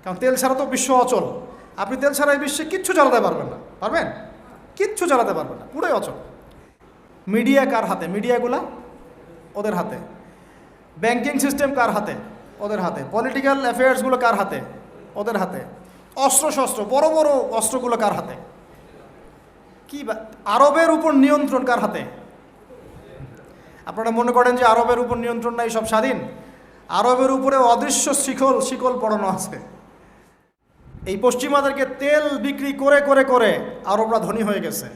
কারণ তেল ছাড়া তো বিশ্ব অচল। আপনি তেল ছাড়া এই বিশ্বে কিচ্ছু চালাতে পারবেন না, পারবেন? কিচ্ছু চালাতে পারবেন না, পুরোই অচল। মিডিয়া কার হাতে? মিডিয়াগুলা ওদের হাতে। ব্যাংকিং সিস্টেম কার হাতে? ওদের হাতে। পলিটিক্যাল অ্যাফেয়ার্সগুলো কার হাতে? ওদের হাতে। অস্ত্রশস্ত্র, বড় বড় অস্ত্রগুলো কার হাতে? আরবের উপর নিয়ন্ত্রণ কার হাতে? আপনারা মনে করেন যে আরবের উপর নিয়ন্ত্রণ নাই, সব স্বাধীন? আরবের উপরে অদৃশ্য শিকল পড়ানো আছে। এই পশ্চিমাদেরকে তেল বিক্রি করে করে করে আরবরা ধনী হয়ে গেছে।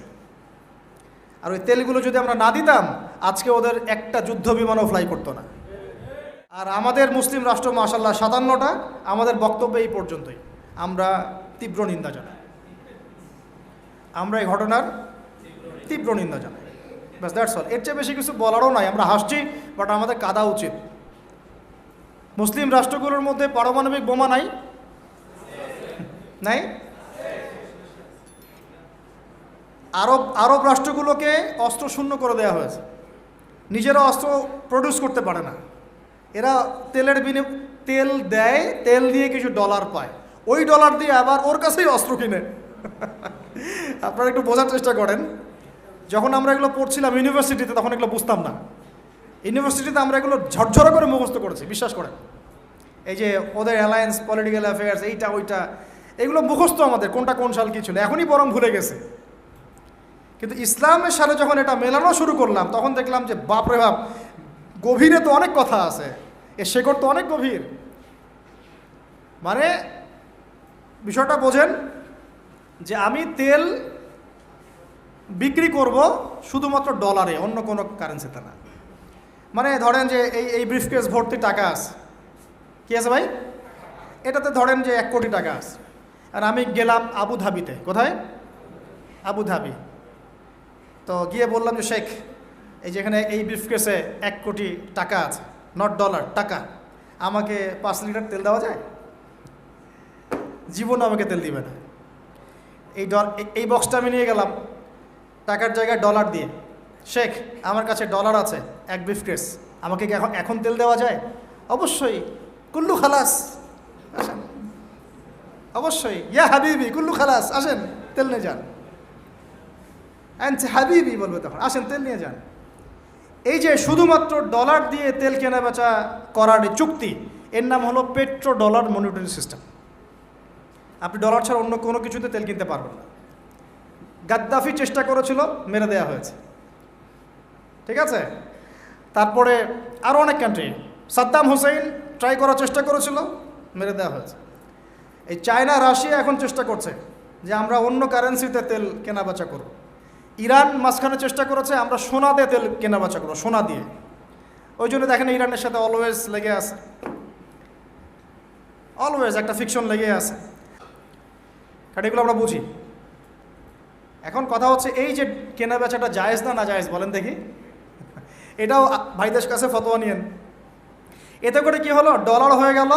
আর ওই তেলগুলো যদি আমরা না দিতাম, আজকে ওদের একটা যুদ্ধ বিমানও ফ্লাই করতো না। আর আমাদের মুসলিম রাষ্ট্র মাশাআল্লাহ 57টা। আমাদের বক্তব্য এই পর্যন্তই। আমরা তীব্র নিন্দা জানাই, আমরা এই ঘটনার তীব্র নিন্দা জানাই। ব্যাস, দ্যাটস অল। এর চেয়ে বেশি কিছু বলারও নাই। আমরা হাসছি, বাট আমাদের কাঁদা উচিত। মুসলিম রাষ্ট্রগুলোর মধ্যে পারমাণবিক বোমা নাই? নাই? আরব রাষ্ট্রগুলোকে অস্ত্র শূন্য করে দেওয়া হয়েছে। নিজেরা অস্ত্র প্রডিউস করতে পারে না। এরা তেল দেয়, তেল দিয়ে কিছু ডলার পায়, ওই ডলার দিয়ে আবার ওর কাছেই অস্ত্র কিনে। আপনারা একটু বোঝার চেষ্টা করেন। যখন আমরা এগুলো পড়ছিলাম ইউনিভার্সিটিতে, তখন এগুলো বুঝতাম না। ইউনিভার্সিটিতে আমরা এগুলো ঝরঝরা করে মুখস্থ করেছি, বিশ্বাস করেন। এই যে ওদের অ্যালায়েন্স, পলিটিক্যাল অ্যাফেয়ার্স, এইটা ওইটা, এগুলো মুখস্থ আমাদের, কোনটা কোন সাল কী ছিল, এখনই বরং ভুলে গেছে। কিন্তু ইসলামের সাথে যখন এটা মেলানো শুরু করলাম, তখন দেখলাম যে বাপরে বাপ, গভীরে তো অনেক কথা আছে, এর শেকড় তো অনেক গভীর। মানে বিষয়টা বোঝেন যে আমি তেল বিক্রি করব শুধুমাত্র ডলারে, অন্য কোনো কারেন্সিতে না। মানে ধরেন যে এই ব্রিফকেস ভর্তি টাকা আছে, কি আছে ভাই? এটাতে ধরেন যে 1 কোটি টাকা আছে। আর আমি গেলাম আবুধাবিতে। কোথায়? আবুধাবি। তো গিয়ে বললাম যে শেখ, এই যেখানে এই ব্রিফকেসে 1 কোটি টাকা আছে, নট ডলার, টাকা, আমাকে 5 লিটার তেল দেওয়া যায়? জীবনে আমাকে তেল দিবে না। এই বক্সটা আমি নিয়ে গেলাম টাকার জায়গায় ডলার দিয়ে। শেখ, আমার কাছে ডলার আছে 1 ব্রিফকেস, আমাকে কি এখন তেল দেওয়া যায়? অবশ্যই। কুল্লু খালাস, আসেন। অবশ্যই। ইয়া হাবিবি কুল্লু খালাস, আসেন তেল নিয়ে যান। হাবিবি বলবে তখন, আসেন তেল নিয়ে যান। এই যে শুধুমাত্র ডলার দিয়ে তেল কেনা বেচা করার চুক্তি, এর নাম হলো পেট্রো ডলার মনিটরি সিস্টেম। আপনি ডলার ছাড়া অন্য কোনো কিছুতে তেল কিনতে পারবেন না। গাদ্দাফি চেষ্টা করেছিল, মেরে দেওয়া হয়েছে, ঠিক আছে? তারপরে আরও অনেক কান্ট্রি, সাদ্দাম হুসাইন ট্রাই করার চেষ্টা করেছিল, মেরে দেওয়া হয়েছে। এই চায়না, রাশিয়া এখন চেষ্টা করছে যে আমরা অন্য কারেন্সিতে তেল কেনাবেচা করব। ইরান মাঝখানে চেষ্টা করেছে আমরা সোনা দিয়ে তেল কেনাবেচা করবো, সোনা দিয়ে। ওই জন্য দেখেন ইরানের সাথে অলওয়েজ লেগে আছে, অলওয়েজ একটা ফিকশন লেগে আছে। কারণ এগুলো আমরা বুঝি। এখন কথা হচ্ছে এই যে কেনা বেচাটা জায়েজ না না জায়েজ, বলেন দেখি। এটাও ভাইদের কাছে ফতোয়া নিয়েন। এতে করে কি হলো? ডলার হয়ে গেল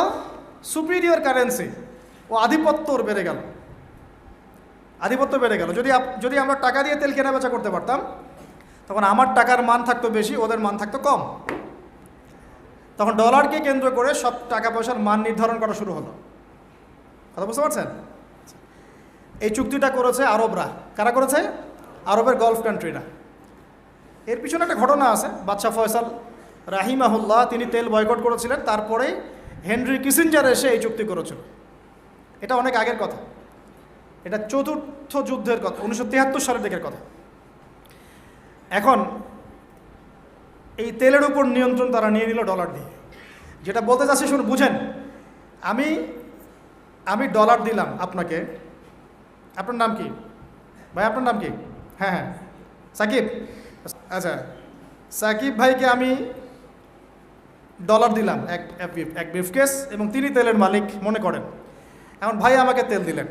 সুপিরিয়র কারেন্সি, ও আধিপত্য বেড়ে গেল, আধিপত্য বেড়ে গেল। যদি আমরা টাকা দিয়ে তেল কেনা বেচা করতে পারতাম, তখন আমার টাকার মান থাকতো বেশি, ওদের মান থাকতো কম। তখন ডলারকে কেন্দ্র করে সব টাকা পয়সার মান নির্ধারণ করা শুরু হলো। কথা বুঝতে পারছেন? এই চুক্তিটা করেছে আরবরা। কারা করেছে? আরবের গলফ কান্ট্রিরা। এর পিছনে একটা ঘটনা আছে। বাদশাহ ফয়সাল রাহিমাহুল্লাহ তিনি তেল বয়কট করেছিলেন, তারপরেই হেনরি কিসিঞ্জার এসে এই চুক্তি করেছিল। এটা অনেক আগের কথা, এটা 4র্থ যুদ্ধের কথা, 1973 সালের দিকের কথা। এখন এই তেলের উপর নিয়ন্ত্রণ তারা নিয়ে নিল ডলার দিয়ে। যেটা বলতে চাচ্ছি শুনুন, বুঝেন। আমি ডলার দিলাম আপনাকে। আপনার নাম কি ভাই? আপনার নাম কি? হ্যাঁ হ্যাঁ, সাকিব। আচ্ছা, সাকিব ভাইকে আমি ডলার দিলাম এক ব্রিফকেস, এবং তিনি তেলের মালিক মনে করেন। এখন ভাই আমাকে তেল দিলেন,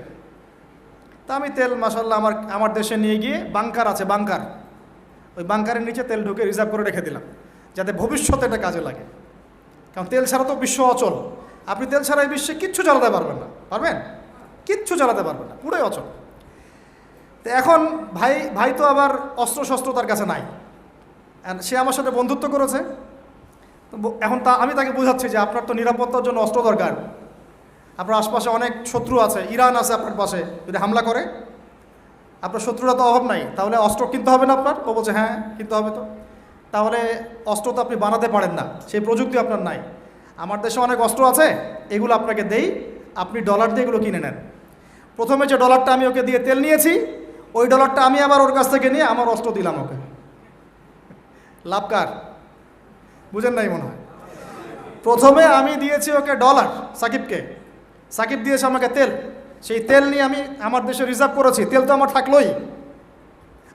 তা আমি তেল মাশাআল্লাহ আমার দেশে নিয়ে গিয়ে বাংকার আছে, বাংকার, ওই বাংকারের নিচে তেল ঢুকে রিজার্ভ করে রেখে দিলাম, যাতে ভবিষ্যতে এটা কাজে লাগে। কারণ তেল ছাড়া তো বিশ্ব অচল। আপনি তেল ছাড়া এই বিশ্বে কিচ্ছু চালাতে পারবেন না, পারবেন? কিচ্ছু চালাতে পারবেন না, পুরোই অচল। তো এখন ভাই তো আবার অস্ত্রশস্ত্র তার কাছে নাই, সে আমার সাথে বন্ধুত্ব করেছে। এখন আমি তাকে বোঝাচ্ছি যে আপনার তো নিরাপত্তার জন্য অস্ত্র দরকার। আপনার আশপাশে অনেক শত্রু আছে, ইরান আছে আপনার পাশে, যদি হামলা করে আপনার শত্রুরা তো অভাব নাই, তাহলে অস্ত্র কিনতে হবে না আপনার? ও বলছে হ্যাঁ কিনতে হবে। তো তাহলে অস্ত্র তো আপনি বানাতে পারেন না, সেই প্রযুক্তি আপনার নাই। আমার দেশে অনেক অস্ত্র আছে, এগুলো আপনাকে দেই, আপনি ডলার দিয়ে এগুলো কিনে নেন। প্রথমে যে ডলারটা আমি ওকে দিয়ে তেল নিয়েছি, ওই ডলারটা আমি আবার ওর কাছ থেকে নিয়ে আমার অস্ত্র দিলাম ওকে। লাভ কার? বুঝেন নাই মনে হয়। প্রথমে আমি দিয়েছি ওকে ডলার, সাকিবকে, সাকিব দিয়েছে আমাকে তেল। সেই তেল নিয়ে আমি আমার দেশে রিজার্ভ করেছি, তেল তো আমার থাকলোই।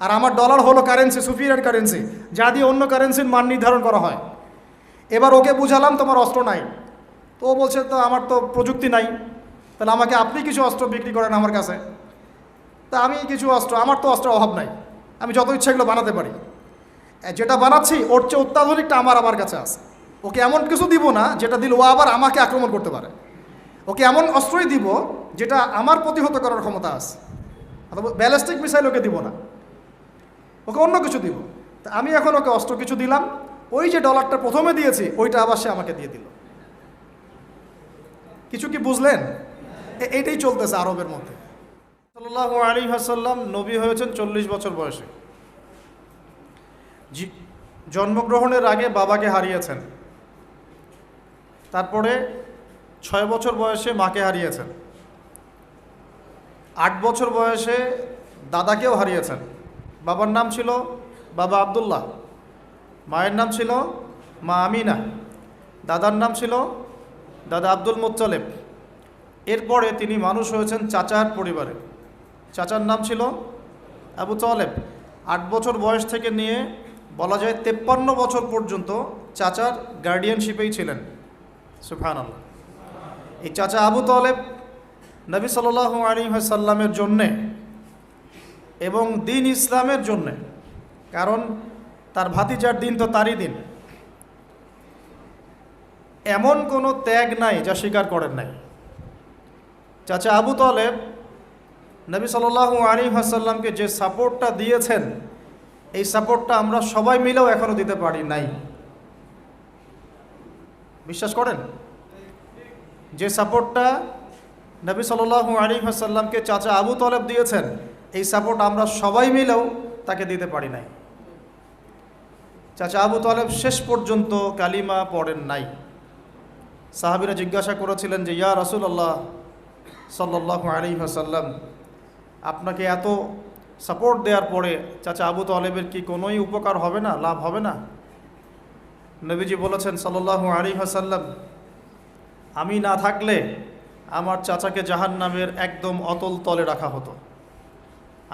আর আমার ডলার হলো কারেন্সি, সুপিরিয়র কারেন্সি, যা দিয়ে অন্য কারেন্সির মান নির্ধারণ করা হয়। এবার ওকে বুঝালাম তোমার অস্ত্র নাই, তো ও বলছে তো আমার তো প্রযুক্তি নাই, তাহলে আমাকে আপনি কিছু অস্ত্র বিক্রি করেন আমার কাছে। তা আমি কিছু অস্ত্র, আমার তো অস্ত্রের অভাব নাই, আমি যত ইচ্ছা এগুলো বানাতে পারি। যেটা বানাচ্ছি ওর চেয়ে অত্যাধুনিকটা আমার কাছে আছে। ওকে এমন কিছু দিব না যেটা দিল ও আবার আমাকে আক্রমণ করতে পারে। ওকে এমন অস্ত্রই দিব যেটা আমার প্রতিহত করার ক্ষমতা আছে। অথবা ব্যালিস্টিক মিসাইল ওকে দিব না, ওকে অন্য কিছু দিব। তা আমি এখন ওকে অস্ত্র কিছু দিলাম, ওই যে ডলারটা প্রথমে দিয়েছি ওইটা আবার সে আমাকে দিয়ে দিল। কিছু কি বুঝলেন? এইটাই চলতেছে আরবের মধ্যে। সাল্লাল্লাহু আলাইহি ওয়াসাল্লাম নবী হয়েছেন 40 বছর বয়সে। জন্মগ্রহণের আগে বাবাকে হারিয়েছেন, তারপরে 6 বছর বয়সে মাকে হারিয়েছেন, 8 বছর বয়সে দাদাকেও হারিয়েছেন। বাবার নাম ছিল বাবা আব্দুল্লাহ, মায়ের নাম ছিল মা আমিনা, দাদার নাম ছিল দাদা আব্দুল মুত্তালিব। এরপরে তিনি মানুষ হয়েছেন চাচার পরিবারে, চাচার নাম ছিল আবু তালেব। 8 বছর বয়স থেকে নিয়ে বলা যায় 53 বছর পর্যন্ত চাচার গার্ডিয়ানশিপেই ছিলেন। সুবহানাল্লাহ। এই চাচা আবু তালেব নবী সাল্লাল্লাহু আলাইহি ওয়াসাল্লামের জন্যে এবং দিন ইসলামের জন্যে, কারণ তার ভাতিজার দিন তো তারই দিন, এমন কোনো ত্যাগ নাই যা স্বীকার করেন নাই। চাচা আবু তালেব নবী সাল্লাল্লাহু আলাইহি ওয়াসাল্লামকে যে সাপোর্টটা দিয়েছেন, এই সাপোর্টটা আমরা সবাই মিলেও এখনো দিতে পারি নাই। বিশ্বাস করেন? যে সাপোর্টটা নবী সাল্লাল্লাহু আলাইহি ওয়াসাল্লামকে চাচা আবু তালেব দিয়েছেন, এই সাপোর্ট আমরা সবাই মিলেও তাকে দিতে পারি নাই। চাচা আবু তালেব শেষ পর্যন্ত কালিমা পড়েন নাই। সাহাবীরা জিজ্ঞাসা করেছিলেন যে ইয়া রাসূলুল্লাহ সাল্লাল্লাহু আলাইহি ওয়াসাল্লাম, আপনাকে এত সাপোর্ট দেওয়ার পরে চাচা আবু তালেবের কি কোনোই উপকার হবে না, লাভ হবে না? নবীজি বলেছেন সাল্লাল্লাহু আলাইহি ওয়াসাল্লাম, আমি না থাকলে আমার চাচাকে জাহান্নামের একদম অতল তলে রাখা হতো।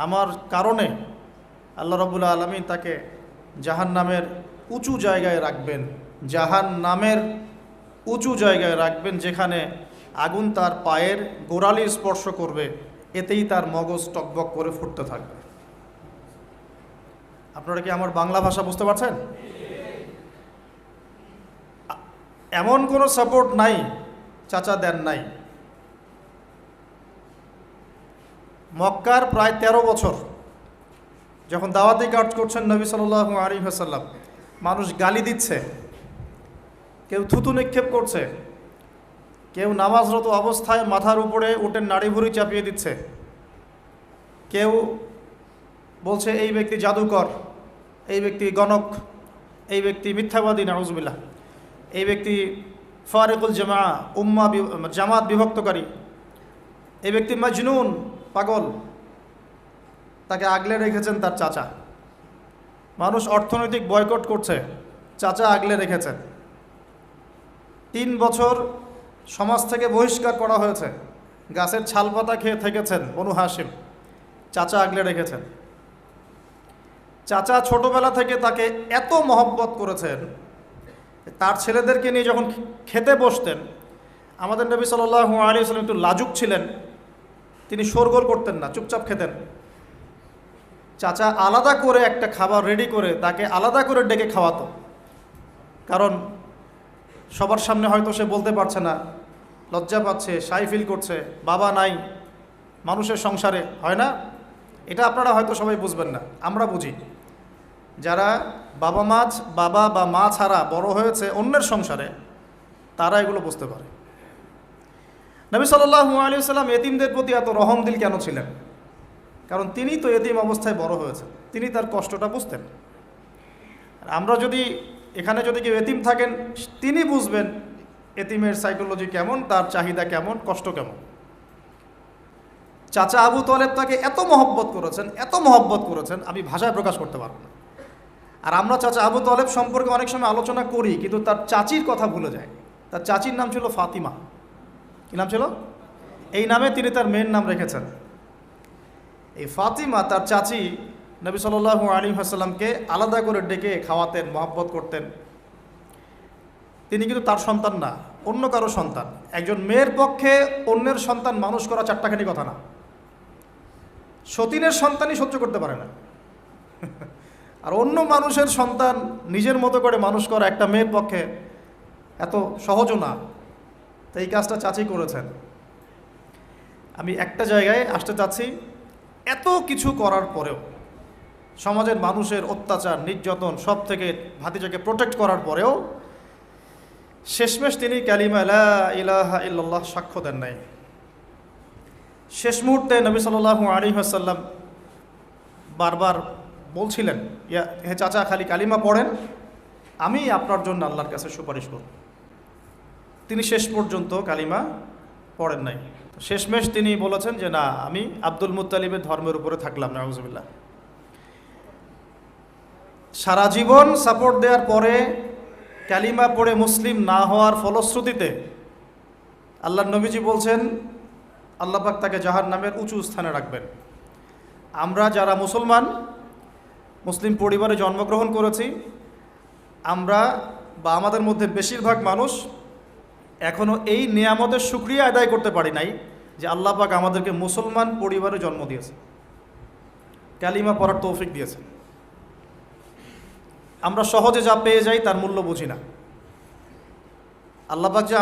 আমার কারণে আল্লাহ রাব্বুল আলামিন তাকে জাহান্নামের উঁচু জায়গায় রাখবেন, জাহান্নামের উঁচু জায়গায় রাখবেন, যেখানে আগুন তার পায়ের গোড়ালি স্পর্শ করবে, এতেই তার মগজ টকবক করে ফুটতে থাকবে। আপনারা কি আমার বাংলা ভাষা বুঝতে পারছেন? এমন কোনো সাপোর্ট নাই চাচা দেন নাই। মক্কার প্রায় 13 বছর যখন দাওয়াতি কাজ করছেন নবী সাল্লাল্লাহু আলাইহি ওয়াসাল্লাম, মানুষ গালি দিচ্ছে, কেউ থুতু নিক্ষেপ করছে, কেউ নামাজরত অবস্থায় মাথার উপরে উটের নাড়ি ভুঁড়ি চাপিয়ে দিচ্ছে, কেউ বলছে এই ব্যক্তি জাদুকর, এই ব্যক্তি গণক, এই ব্যক্তি মিথ্যাবাদী, নাউজুবিল্লাহ, এই ব্যক্তি ফারিকুল জামা, জামাত বিভক্তকারী, এই ব্যক্তি মাজনুন, পাগল। তাকে আগলে রেখেছেন তার চাচা। মানুষ অর্থনৈতিক বয়কট করছে, চাচা আগলে রেখেছেন। 3 বছর সমাজ থেকে বহিষ্কার করা হয়েছে, গাছের ছালপাতা খেয়ে থেকেছেন বনু হাশিম, চাচা আগলে রেখেছেন। চাচা ছোটবেলা থেকে তাকে এত মহব্বত করেছেন, তার ছেলেদেরকে নিয়ে যখন খেতে বসতেন, আমাদের নবী সাল্লাল্লাহু আলাইহি ওয়াসাল্লাম একটু লাজুক ছিলেন, তিনি শোরগোল করতেন না, চুপচাপ খেতেন। চাচা আলাদা করে একটা খাবার রেডি করে তাকে আলাদা করে ডেকে খাওয়াতো, কারণ সবার সামনে হয়তো সে বলতে পারছে না, লজ্জা পাচ্ছে, শাই ফিল করছে, বাবা নাই মানুষের সংসারে, হয় না? এটা আপনারা হয়তো সবাই বুঝবেন না, আমরা বুঝি। যারা বাবা বা মা ছাড়া বড় হয়েছে অন্যের সংসারে, তারা এগুলো বুঝতে পারে। নবী সাল্লাল্লাহু আলাইহি ওয়াসাল্লাম এতিমদের প্রতি এত রহমদিল কেন ছিলেন? কারণ তিনি তো এতিম অবস্থায় বড় হয়েছেন, তিনি তার কষ্টটা বুঝতেন। আমরা যদি এখানে যদি কেউ এতিম থাকেন, তিনি বুঝবেন এতিমের সাইকোলজি কেমন, তার চাহিদা কেমন, কষ্ট কেমন। চাচা আবু তলেব তাকে এত মহব্বত করেছেন, আমি ভাষায় প্রকাশ করতে পারবো না। আর আমরা চাচা আবু তলেব সম্পর্কে অনেক সময় আলোচনা করি, কিন্তু তার চাচির কথা ভুলে যায়। তার চাচির নাম ছিল ফাতিমা। কী নাম ছিল? এই নামে তিনি তার মেয়ের নাম রেখেছেন। এই ফাতিমা, তার চাচি, নবী সাল্লাল্লাহু আলাইহি ওয়াসাল্লামকে আলাদা করে ডেকে খাওয়াতেন, মহব্বত করতেন। তিনি কিন্তু তার সন্তান না, অন্য কারো সন্তান। একজন মেয়ের পক্ষে অন্যের সন্তান মানুষ করা চারটাখানি কথা না। সতীনের সন্তানই সহ্য করতে পারে না, আর অন্য মানুষের সন্তান নিজের মতো করে মানুষ করা একটা মেয়ের পক্ষে এত সহজও না। তো এই কাজটা চাচি করেছেন। আমি একটা জায়গায় আসতে চাচ্ছি, এত কিছু করার পরেও, সমাজের মানুষের অত্যাচার, নির্যাতন সব থেকে ভাতিজাকে প্রোটেক্ট করার পরেও শেষমেশ তিনি কালিমা লা ইলাহা ইল্লাল্লাহ সাক্ষ্য দেন নাই। শেষ মুহূর্তে নবী সাল্লাল্লাহু আলাইহি ওয়াসাল্লাম বারবার বলছিলেন, হে চাচা, খালি কালিমা পড়েন, আমি আপনার জন্য আল্লাহর কাছে সুপারিশ করব। তিনি শেষ পর্যন্ত কালিমা পড়েন নাই। শেষমেশ তিনি বলেছেন যে না, আমি আব্দুল মুত্তালিবের ধর্মের উপরে থাকলাম, নাউযুবিল্লাহ। সারা জীবন সাপোর্ট দেওয়ার পরে কালিমা পড়ে মুসলিম না হওয়ার ফলশ্রুতিতে আল্লাহর নবীজি বলছেন আল্লাহ পাক তাকে জাহান্নামের উঁচু স্থানে রাখবেন। আমরা যারা মুসলমান, মুসলিম পরিবারে জন্মগ্রহণ করেছি, আমরা বা আমাদের মধ্যে বেশিরভাগ মানুষ এখনও এই নিয়ামতের শুকরিয়া আদায় করতে পারি নাই যে আল্লাহ পাক আমাদেরকে মুসলমান পরিবারে জন্ম দিয়েছে, কালিমা পড়ার তৌফিক দিয়েছে। আমরা সহজে যা পেয়ে যাই তার মূল্য বুঝি না। আল্লাহ পাক যে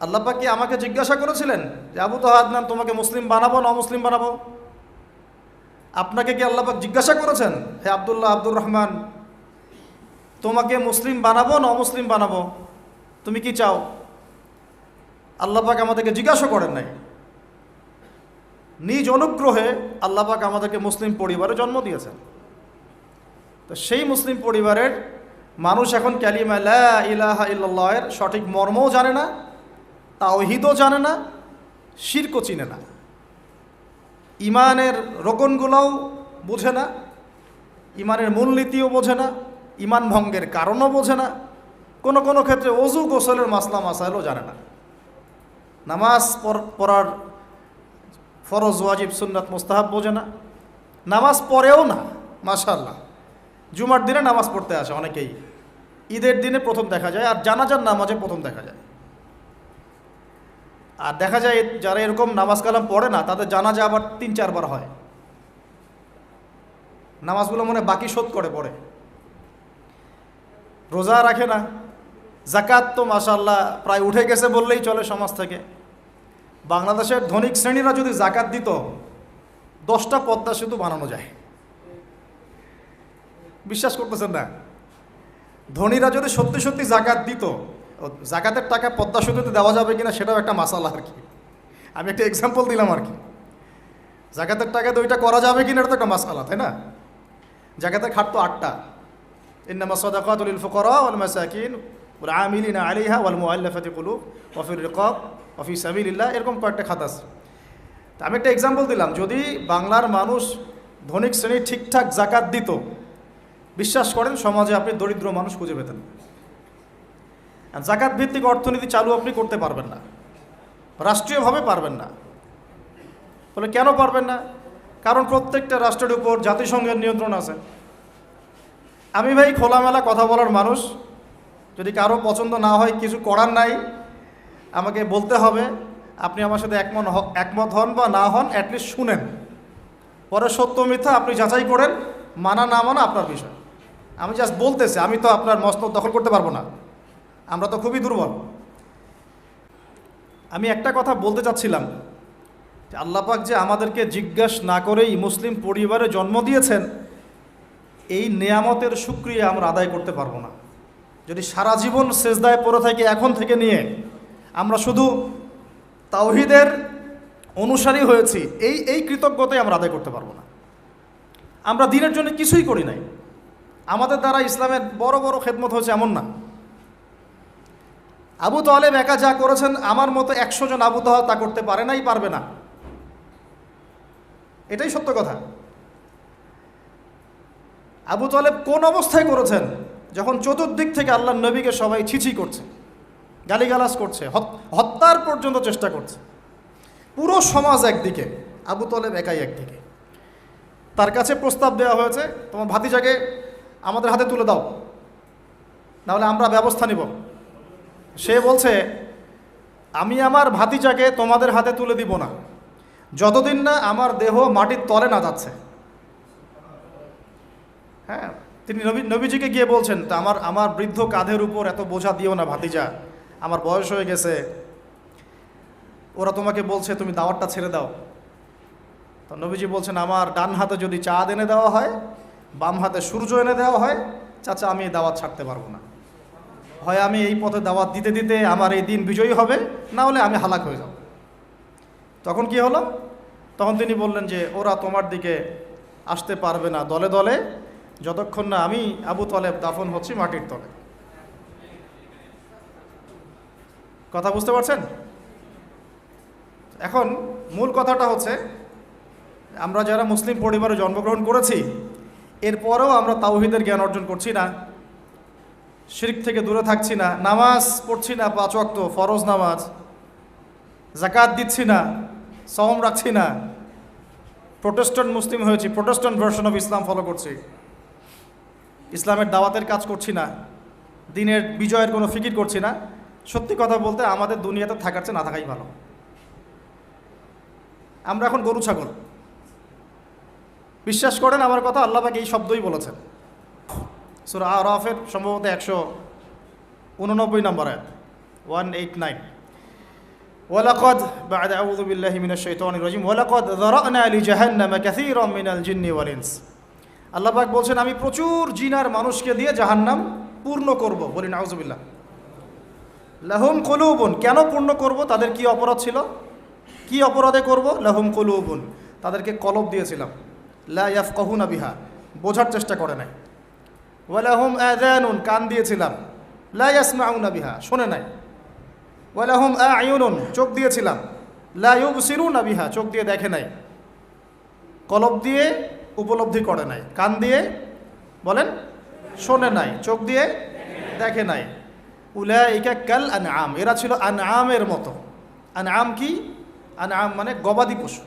আল্লাহ পাক কি আমাকে জিজ্ঞাসা করেছিলেন যে আবু আদনান, তোমাকে মুসলিম বানাবো না অমুসলিম বানাবো? আপনাকে কি আল্লাহ পাক জিজ্ঞাসা করেছেন, হে আব্দুল্লাহ, আব্দুর রহমান, তোমাকে মুসলিম বানাবো না অমুসলিম বানাবো? তুমি কি চাও? আল্লাহ পাক আমাদেরকে জিজ্ঞাসা করেন নাই। নিজ অনুগ্রহে আল্লাহ পাক আমাদেরকে মুসলিম পরিবারে জন্ম দিয়েছেন। তো সেই মুসলিম পরিবারের মানুষ এখন কালিমা লা ইলাহা ইল্লাল্লাহের সঠিক মর্মও জানে না, তাওহীদও জানে না, শিরকও চিনে না, ইমানের রোকনগুলোও বোঝে না, ইমানের মূলনীতিও বোঝে না, ইমান ভঙ্গের কারণও বোঝে না, কোনো কোনো ক্ষেত্রে ওযু গোসলের মাসলা মাসাইলও জানে না, নামাজ পড়ার ফরজ ওয়াজিব সুন্নাত মুস্তাহাব বোঝে না, নামাজ পড়েও না। মাশাআল্লাহ, জুমার দিনে নামাজ পড়তে আসে অনেকেই, ঈদের দিনে প্রথম দেখা যায়, আর জানাজার নামাজে প্রথম দেখা যায়। আর দেখা যায় যারা এরকম নামাজ কালাম পড়ে না, তাদের জানাজা আবার 3-4 বার হয়। নামাজগুলো মনে বাকি শোধ করে পড়ে, রোজা রাখে না, জাকাত তো মাশাআল্লাহ প্রায় উঠে গেছে বললেই চলে সমাজ থেকে। বাংলাদেশের ধনিক শ্রেণীরা যদি জাকাত দিত, 10টা পদ্মা সেতু বানানো যায়। বিশ্বাস করতেছেন না? ধনীরা যদি সত্যি সত্যি জাকাত দিত, জাকাতের টাকা পদ্মা সেতুতে দেওয়া যাবে কিনা সেটাও একটা মাসালা আর কি। আমি একটা এক্সাম্পল দিলাম আর কি। জাকাতের টাকা তো ওইটা করা যাবে কিনা এটা তো একটা মাসালা, তাই না? জাকাতের খাত তো 8টা, ইন্নামা সাদাকাতু লিল ফুকারা ওয়াল মাসাকিন ওয়াল আমিলিনা আলাইহা ওয়াল মুআল্লাফাতি কুলুব ওয়া ফির রিকাব ওয়া ফি সাবিলিল্লাহ, এরকম কয়েকটা খাত আছে। তা আমি একটা এক্সাম্পল দিলাম, যদি বাংলার মানুষ ধনিক শ্রেণী ঠিকঠাক জাকাত দিত, বিশ্বাস করেন সমাজে আপনি দরিদ্র মানুষ খুঁজে পেতেন। জাকাত ভিত্তিক অর্থনীতি চালু আপনি করতে পারবেন না, রাষ্ট্রীয়ভাবে পারবেন না। বলে কেন পারবেন না? কারণ প্রত্যেকটা রাষ্ট্রের উপর জাতিসংঘের নিয়ন্ত্রণ আছে। আমি ভাই খোলামেলা কথা বলার মানুষ, যদি কারো পছন্দ না হয় কিছু করার নাই, আমাকে বলতে হবে। আপনি আমার সাথে একমত হন বা না হন, অ্যাটলিস্ট শুনেন, পরে সত্য মিথ্যা আপনি যাচাই করেন, মানা না মানা আপনার বিষয়। আমি জাস্ট বলতেছি, আমি তো আপনার মসনদ দখল করতে পারবো না, আমরা তো খুবই দুর্বল। আমি একটা কথা বলতে চাচ্ছিলাম যে আল্লাহ পাক যে আমাদেরকে জিজ্ঞাসা না করেই মুসলিম পরিবারে জন্ম দিয়েছেন, এই নেয়ামতের শুকরিয়া আমরা আদায় করতে পারবো না। যদি সারা জীবন সেজদায় পড়ে থাকি, এখন থেকে নিয়ে আমরা শুধু তাওহীদের অনুসারী হয়েছি, এই কৃতজ্ঞতাই আমরা আদায় করতে পারবো না। আমরা দিনের জন্য কিছুই করি নাই, আমাদের দ্বারা ইসলামের বড় বড় খেদমত হয়েছে এমন না। আবু তালেব একা যা করেছেন, আমার মতো 100 জন আবু তাহেব তা করতে পারে নাই, পারবে না, এটাই সত্য কথা। আবু তালেব কোন অবস্থায় করেছেন? যখন চতুর্দিক থেকে আল্লাহর নবীকে সবাই ছিছি করছে, গালিগালাজ করছে, হত্যার পর্যন্ত চেষ্টা করছে। পুরো সমাজ একদিকে, আবু তালেব একাই একদিকে। তার কাছে প্রস্তাব দেওয়া হয়েছে, তোমার ভাতিজাকে আমাদের হাতে তুলে দাও, নাহলে আমরা ব্যবস্থা নিব। সে বলছে, আমি আমার ভাতিজাকে তোমাদের হাতে তুলে দিব না যতদিন না আমার দেহ মাটির তলে না যাচ্ছে। হ্যাঁ, তিনি নবীজিকে গিয়ে বলছেন, তা আমার বৃদ্ধ কাঁধের উপর এত বোঝা দিও না ভাতিজা, আমার বয়স হয়ে গেছে, ওরা তোমাকে বলছে তুমি দাওয়াতটা ছেড়ে দাও। তো নবীজি বলছেন, আমার ডান হাতে যদি চাঁদ এনে দেওয়া হয়, বাম হাতে সূর্য এনে দেওয়া হয়, চাচা আমি এই দাওয়াত ছাড়তে পারবো না। হয় আমি এই পথে দাওয়াত দিতে দিতে আমার এই দিন বিজয়ী হবে, না হলে আমি হালাক হয়ে যাব। তখন কি হলো? তখন তিনি বললেন যে ওরা তোমার দিকে আসতে পারবে না দলে দলে, যতক্ষণ না আমি আবু তালেব দাফন হচ্ছি মাটির তলে। কথা বুঝতে পারছেন? এখন মূল কথাটা হচ্ছে, আমরা যারা মুসলিম পরিবারে জন্মগ্রহণ করেছি, এরপরেও আমরা তাওহীদের জ্ঞান অর্জন করছি না, শিরক থেকে দূরে থাকছি না, নামাজ পড়ছি না 5 ওয়াক্ত ফরজ নামাজ, যাকাত দিচ্ছি না, সওম রাখছি না, প্রোটেস্ট্যান্ট মুসলিম হয়েছি, Protestant version of Islam follow করছি, ইসলামের দাওয়াতের কাজ করছি না, দিনের বিজয়ের কোনো ফিকির করছি না। সত্যি কথা বলতে আমাদের দুনিয়াতে থাকার চেয়ে না থাকাই ভালো। আমরা এখন গরু ছাগল। বিশ্বাস করেন আমার কথা, আল্লাহ পাক এই শব্দই বলেছেন সূরা আরাফের সম্ভবত 189 নম্বর আয়াত, 189। ওয়ালাকাদ বা'দা আউযু বিল্লাহি মিনাশ শাইতানির রাজিম ওয়ালাকাদ যারা'না লিজাহান্নামা কাসীরাম মিনাল জিন্নি ওয়াল ইনস। আল্লাহ পাক বলছেন, আমি প্রচুর জিন আর মানুষকে দিয়ে জাহান্নাম পূর্ণ করব। বলি নাউযুবিল্লাহ। লাহুম কুলুবুন, কেন পূর্ণ করব? তাদের কি অপরাধ ছিল? কি অপরাধে করব? লাহুম কুলুবুন, তাদেরকে কলব দিয়েছিলাম, লা ইয়াফকাহুনা বিহা, বোঝার চেষ্টা করে নাই। ওয়ালাহুম আযানুন, কান দিয়েছিলাম, লা ইয়াসমাউনা বিহা, শোনে নাই। ওয়ালাহুম আ'য়ুনুন, চোখ দিয়েছিলাম, লা ইউবসিরুনা বিহা, চোখ দিয়ে দেখে নাই। কলব দিয়ে উপলব্ধি করে নাই, কান দিয়ে বলেন শোনে নাই, চোখ দিয়ে দেখে নাই। উলাইকা কাল আনআম, এরা ছিল আনআমের মতো। আনআম কি? আনআম মানে গবাদি পশু,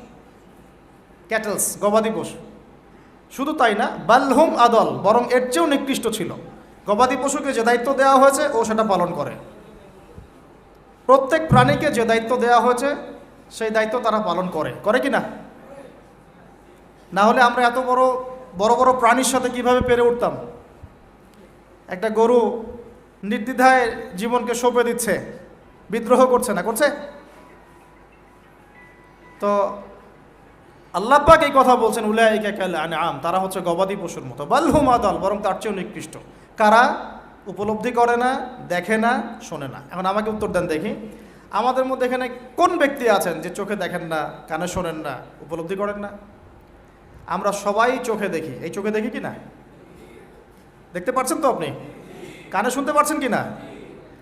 ক্যাটেলস, গবাদি পশু। শুধু তাই না, বালহুম আদল, বরং এর চেয়েও নিকৃষ্ট ছিল। গবাদি পশুকে যে দায়িত্ব দেওয়া হয়েছে ও সেটা পালন করে। প্রত্যেক প্রাণীকে যে দায়িত্ব দেওয়া হয়েছে সেই দায়িত্ব তারা পালন করে কি না? না হলে আমরা এত বড় বড় বড় প্রাণীর সাথে কিভাবে পেরে উঠতাম? একটা গরু নির্দ্বিধায় জীবনকে সঁপে দিচ্ছে, বিদ্রোহ করছে না, করছে? তো আল্লাহ পাক এই কথা বলছেন, উলাইকা কাল আনআম, তারা হচ্ছে গবাদি পশুর মতো। বালহুম আদল, বরং তার চেয়েও নিকৃষ্ট। কারা? উপলব্ধি করে না, দেখে না, শোনে না। এখন আমাকে উত্তর দেন দেখি, আমাদের মধ্যে এখানে কোন ব্যক্তি আছেন যে চোখে দেখেন না, কানে শোনেন না, উপলব্ধি করেন না? আমরা সবাই চোখে দেখি। এই চোখে দেখি কি না? দেখতে পাচ্ছেন তো আপনি? কানে শুনতে পাচ্ছেন কি না?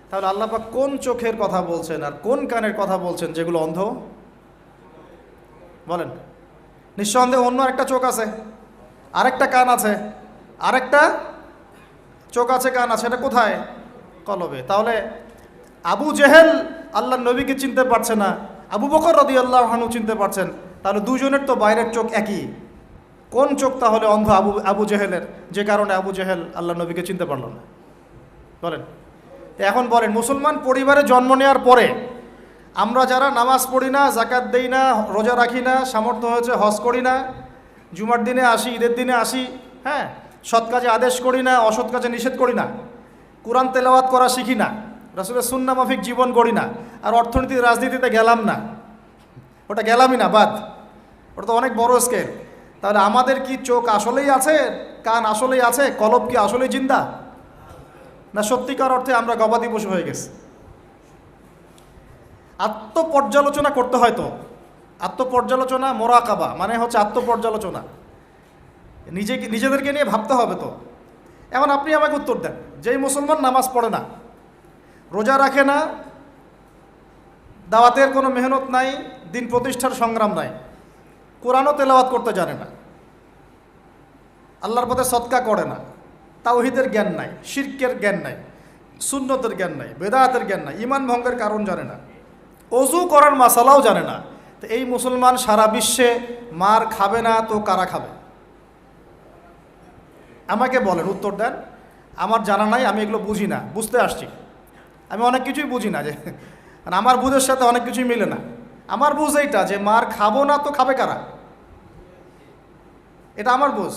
তাহলে আল্লাহ পাক কোন চোখের কথা বলছেন আর কোন কানের কথা বলছেন যেগুলো অন্ধ? বলেন। নিঃসন্দেহে অন্য আরেকটা চোখ আছে, আরেকটা কান আছে, আরেকটা চোখ আছে, কান আছে, এটা কোথায়? কলবে। তাহলে আবু জেহেল আল্লাহর নবীকে চিনতে পারছে না, আবু বকর রাদিয়াল্লাহু আনহু চিনতে পারছেন, তাহলে দুজনের তো বাইরের চোখ একই। কোন চোখ তাহলে অন্ধ আবু জেহেলের, যে কারণে আবু জেহেল আল্লাহর নবীকে চিনতে পারল না? বলেন। তো এখন বলেন, মুসলমান পরিবারে জন্ম নেওয়ার পরে আমরা যারা নামাজ পড়ি না, যাকাত দেই না, রোজা রাখি না, সামর্থ্য হয়েছে হজ করি না, জুমার দিনে আসি, ঈদের দিনে আসি, হ্যাঁ, সৎ কাজে আদেশ করি না, অসৎ কাজে নিষেধ করি না, কোরআন তেলাওয়াত করা শিখি না, রাসূলের সুন্নাহ মাফিক জীবন গড়ি না, আর অর্থনীতি রাজনীতিতে গেলাম না, ওটা গেলামই না, বাদ, ওটা তো অনেক বড় স্কেল। তাহলে আমাদের কি চোখ আসলেই আছে, কান আসলেই আছে, কলব কি আসলেই জিন্দা, না সত্যিকার অর্থে আমরা গবাদি পশু হয়ে গেছি? আত্মপর্যালোচনা করতে হয় তো। আত্মপর্যালোচনা, মোরাকাবা মানে হচ্ছে আত্মপর্যালোচনা। নিজেদেরকে নিয়ে ভাবতে হবে তো। এখন আপনি আমাকে উত্তর দেন, যেই মুসলমান নামাজ পড়ে না, রোজা রাখে না, দাওয়াতের কোনো মেহনত নাই, দিন প্রতিষ্ঠার সংগ্রাম নাই, কোরআনও তেলাওয়াত করতে জানে না, আল্লাহর পথে সদকা করে না, তাওহীদের জ্ঞান নাই, শিরকের জ্ঞান নাই, সুন্নতের জ্ঞান নাই, বেদাতের জ্ঞান নাই, ঈমান ভঙ্গের কারণ জানে না, অজু করার মাসালাও জানে না, তো এই মুসলমান সারা বিশ্বে মার খাবে না তো কারা খাবে? আমাকে বলেন, উত্তর দেন। আমার জানা নাই, আমি এগুলো বুঝি না, বুঝতে আসছি। আমি অনেক কিছুই বুঝি না, যে আমার বুঝের সাথে অনেক কিছুই মিলে না। আমার বুঝ এইটা যে মার খাবো না তো খাবে কারা, এটা আমার বুঝ।